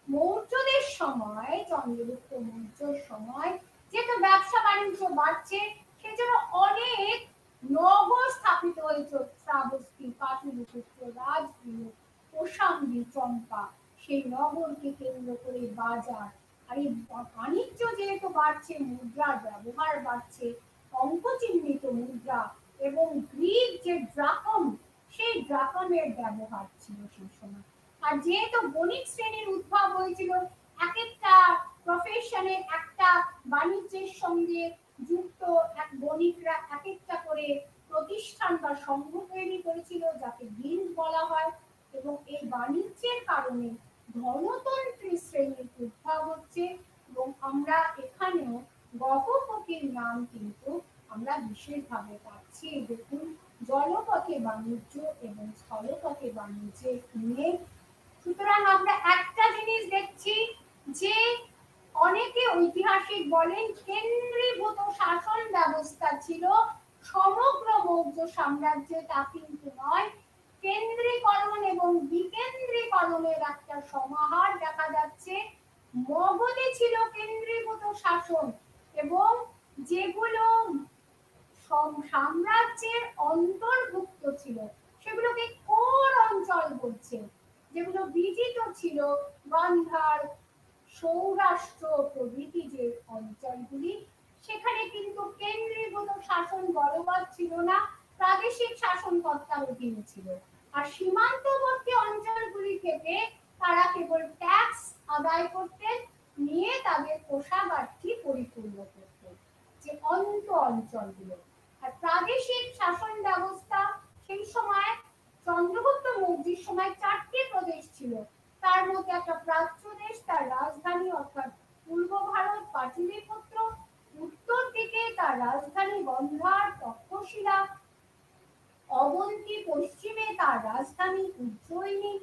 মৌর্যদের সময়, চন্দ্রগুপ্ত মৌর্যর সময় যেহেতু ব্যবসা বাণিজ্য বাড়ছে, সেজন্য অনেক নগর স্থাপিত হয়েছে। শ্রাবস্তী, পাটলিপুত্র, রাজগৃহ, কোশাম্বী, চম্পা, সেই নগরকে কেন্দ্র করে বাজার। আর এই বাণিজ্য যেহেতু বাড়ছে, মুদ্রার ব্যবহার বাড়ছে, অঙ্ক চিহ্নিত মুদ্রা এবং গ্রিক যে ড্রাকম, সেই ড্রাকমের ব্যবহার ছিল সেই সময়। আর যেহেতু বণিক শ্রেণীর উদ্ভব হয়েছিল, এক একটা প্রফেশনের, একটা বাণিজ্যের সঙ্গে যুক্ত এক বণিকরা এক একটা করে প্রতিষ্ঠান বা সংঘ তৈরি করেছিল, যাকে গিল্ড বলা হয়। এবং এই বাণিজ্যের কারণে ধনতন্ত্রী শ্রেণীর উদ্ভব হচ্ছে। এবং আমরা এখানেও গহপতির নাম কিন্তু আমরা বিশেষভাবে পাচ্ছি। দেখুন, জলপথে বাণিজ্য এবং স্থলপথে বাণিজ্যে নিয়ে। সুতরাং আমরা একটা জিনিস দেখছি যে অনেকে ঐতিহাসিক বলেন কেন্দ্রীভূত শাসন ব্যবস্থা ছিল সমগ্র মৌর্য সাম্রাজ্যে, তা কিন্তু নয়। কেন্দ্রীকরণ এবং বিকেন্দ্রীকরণের একটা সমাহার দেখা যাচ্ছে। মগধে ছিল কেন্দ্রীভূত শাসন, এবং যেগুলো সাম্রাজ্যের অন্তর্ভুক্ত ছিল সেগুলোকে কোর অঞ্চল বলছে। যেগুলো বিজিত ছিল, গান্ধার, সৌরাষ্ট্র প্রভৃতি যে অঞ্চলগুলি, সেখানে কিন্তু কেন্দ্রীভূত শাসন বলবৎ ছিল না, প্রাদেশিক শাসনকর্তার অধীনে ছিল। আর সীমান্তবর্তী অঞ্চলগুলি থেকে তারা কেবল ট্যাক্স আদায় করতেন, নিয়ে তাদের কোষাগারটি পরিপূর্ণ করতেন, যে অঞ্চলগুলো। আর প্রাদেশিক শাসন ব্যবস্থা সেই সময় চন্দ্রগুপ্ত মৌর্যের সময় 4টি প্রদেশ ছিল। তার মধ্যে একটা প্রাচ্য দেশ, তার রাজধানী অর্থাৎ পূর্ব ভারত পাটলিপুত্র, উত্তর দিকে তার রাজধানী গন্ধার তক্ষশিলা, অবন্তী, পশ্চিমে তার রাজধানী উজ্জয়িনী,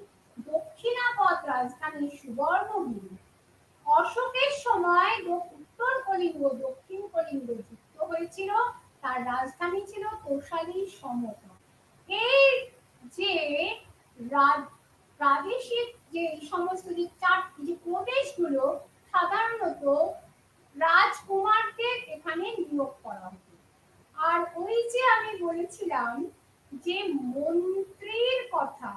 দক্ষিণাপথ রাজধানী সুবর্ণগিরি। অশোকের সময় উত্তর কলিঙ্গ দক্ষিণ কলিঙ্গ যুক্ত হয়েছিল, তার রাজধানী ছিল তোষালী সমতা। এই যে প্রাদেশিক যে সমস্ত যে 4টি যে প্রদেশগুলো সাধারণত রাজকুমারদের এখানে নিয়োগ করা হতো। আর ওই যে আমি বলেছিলাম যে মন্ত্রীর কথা,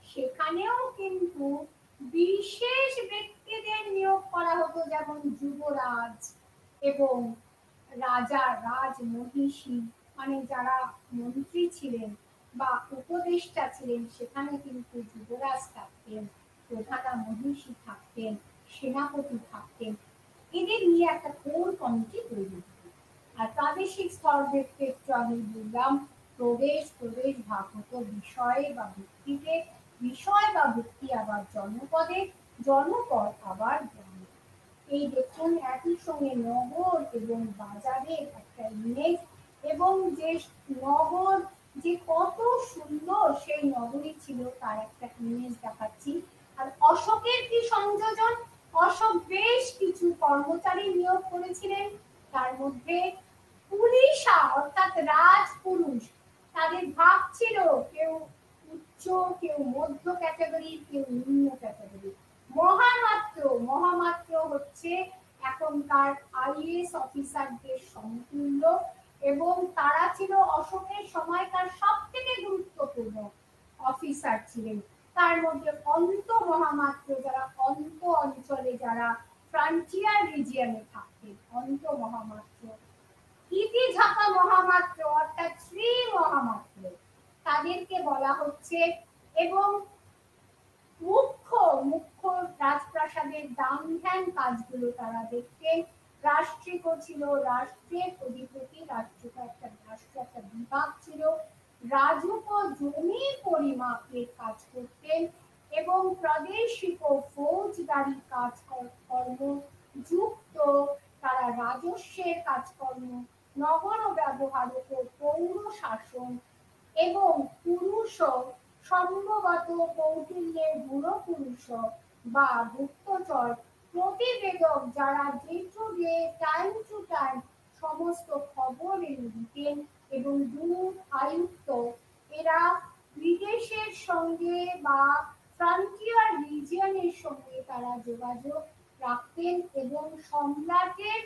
সেখানেও কিন্তু বিশেষ ব্যক্তিদের নিয়োগ করা হতো, যেমন যুবরাজ এবং রাজা রাজমহিষী, মানে যারা মন্ত্রী ছিলেন বা উপদেষ্টা ছিলেন, সেখানে কিন্তু যুবরাজ থাকতেন, প্রধানা মহিষী থাকতেন, সেনাপতি থাকতেন। এদের নিয়ে একটা কোর কমিটি তৈরি হতো। আর প্রাদেশিক স্তরের ক্ষেত্রে আমি বললাম প্রদেশ ভাগ হতো বিষয়ে বা ভিত্তিতে, বিষয় বা ভিত্তি আবার জনপদে, জনপদ আবার গ্রামে। এই দেখুন একই সঙ্গে নগর এবং বাজারের একটা ইমেজ, এবং যে নগর যে কত সুন্দর সেই নগরী ছিল তার একটা ইমেজ দেখাচ্ছি। আর অশোকের কি সংযোজন, অশোক বেশ কিছু কর্মচারী নিয়োগ করেছিলেন, তার মধ্যে পুলিশা অর্থাৎ রাজপুরুষ, তাদের ভাগ ছিল কেউ উচ্চ, কেউ মধ্য ক্যাটাগরি, কেউ নিম্ন ক্যাটাগরি। মহামাত্র হচ্ছে এখনকার আইএএস অফিসারদের সমতুল্য, এবং তারা ছিল অশোকের সময়কার সব থেকে গুরুত্বপূর্ণ অফিসার ছিলেন। তার মধ্যে অন্ত মহামাত্র, যারা অন্ত অঞ্চলে, যারা ফ্রন্টিয়ার রিজিয়নে থাকতেন, অন্ত মহামাত্র। ইতি ঝাঁকা মহামাত্র অর্থাৎ শ্রী মহামাত্র, তাদেরকে বলা হচ্ছে। এবং মুখ্য রাজপ্রাসাদের দান ধ্যান কাজগুলো তারা দেখতেন। রাষ্ট্রিক ছিল, রাষ্ট্রের অধিপতি, রাষ্ট্র একটা বিভাগ ছিল। রাজুক জমির পরিমাপের কাজ করতেন, এবং প্রাদেশিক ফৌজদারি কাজকর্ম যুক্ত তারা রাজস্বের কাজকর্ম, নগর ব্যবহারক, পৌর শাসন, এবং পুরুষ সম্ভবত কৌটিল্যের বুড়ো পুরুষ বা গুপ্তচর প্রতিবেদক, যারা day to day time to time সমস্ত খবর দিতেন, এবং দূত আয়ুক্ত, এরা বিদেশের সঙ্গে বা ফ্রন্টিয়ার রিজিয়নের সঙ্গে তারা যোগাযোগ রাখতেন, এবং সম্রাটের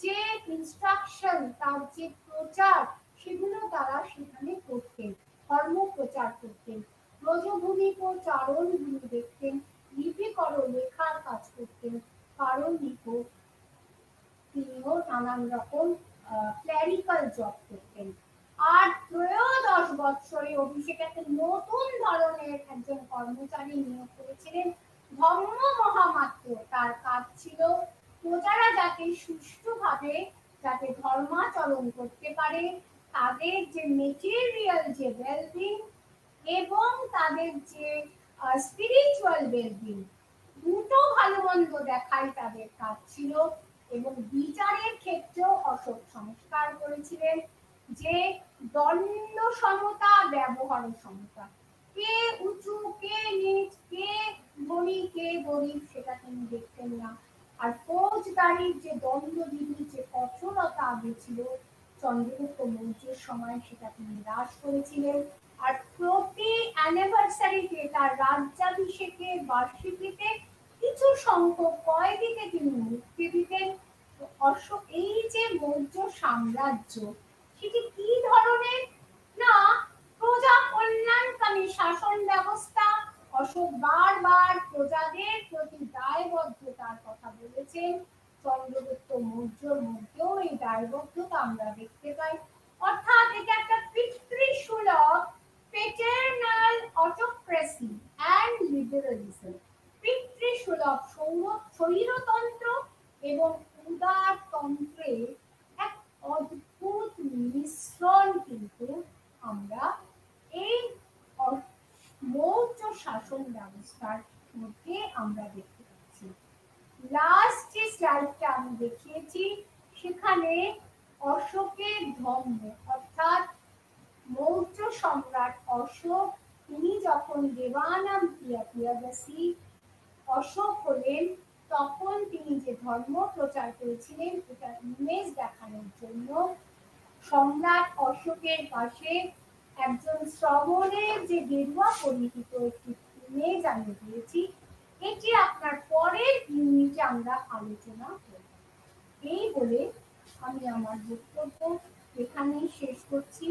যে ইনস্ট্রাকশন, তার যে প্রচার, সেগুলো তারা সেখানে করতেন, ধর্ম প্রচার করতেন। ব্রজভূমি চারণগুলো দেখতেন, লিপিকরণ লেখার কাজ করতেন, কারণ লিখক তিনিও নানান রকম ক্ল্যারিক্যাল জব করতেন। আর 13 বৎসরে অভিষেক একটা নতুন ধরনের একজন কর্মচারী নিয়োগ করেছিলেন, ধর্ম মহামাত্র। তার কাজ ছিল প্রজারা যাতে সুষ্ঠুভাবে যাতে ধর্মাচরণ করতে পারে, তাদের যে মেটেরিয়াল যে ওয়েলবিং এবং তাদের যে স্পিরিচুয়াল ওয়েলবিং, দুটো ভালো মন্দ দেখাই তাদের কাজ ছিল। এবং বিচারের ক্ষেত্রেও অশোক সংস্কার করেছিলেন, যে দণ্ড সমতা, ব্যবহার সমতা, কে উঁচু কে নিচ, কে ধনী কে গরিব, সেটা তিনি দেখতেন না। আর ফৌজদারির যে দণ্ডবিধি, যে কঠোরতা আগে ছিল চন্দ্রগুপ্ত মৌর্যের সময়, সেটা তিনি হ্রাস করেছিলেন। আর প্রতি অ্যানিভার্সারিতে, তার রাজ্যাভিষেকের বার্ষিকীতে কিছু সংখ্যক কয়েদিকে তিনি মুক্তি দিতেন। এই যে মৌর্য সাম্রাজ্য, সেটি কি ধরনের না প্রজা কল্যাণকামী শাসন ব্যবস্থা। অশোক বারবার প্রজাদের প্রতি দায়বদ্ধতার কথা বলেছেন, চন্দ্রগুপ্ত মৌর্যর মধ্যেও এই দায়বদ্ধতা আমরা দেখতে পাই। অর্থাৎ এটা একটা পিতৃসুলভ প্যাটার্নাল অটোক্রেসি অ্যান্ড লিবারালিজম, পিতৃসুলভ স্বৈরতন্ত্র এবং উদারতন্ত্র শাসন ব্যবস্থার মধ্যে আমরা দেখতে পাচ্ছি। লাস্ট যে স্লাইডটা আমি দেখিয়েছি সেখানে অশোকের ধর্ম অর্থাৎ মৌর্য সম্রাট অশোক তিনি যখন দেবানাম প্রিয়াদাসী অশোক হলেন তখন তিনি যে ধর্ম প্রচার করেছিলেন এটা ইমেজ দেখানোর জন্য সম্রাট অশোকের পাশে একজন শ্রবণের যে গেরুয়া পরিহিত একটি ইমেজ আমি দিয়েছি, এটি আপনার পরের ইউনিটে আমরা আলোচনা করব। এই বলে আমি আমার বক্তব্য এখানেই শেষ করছি।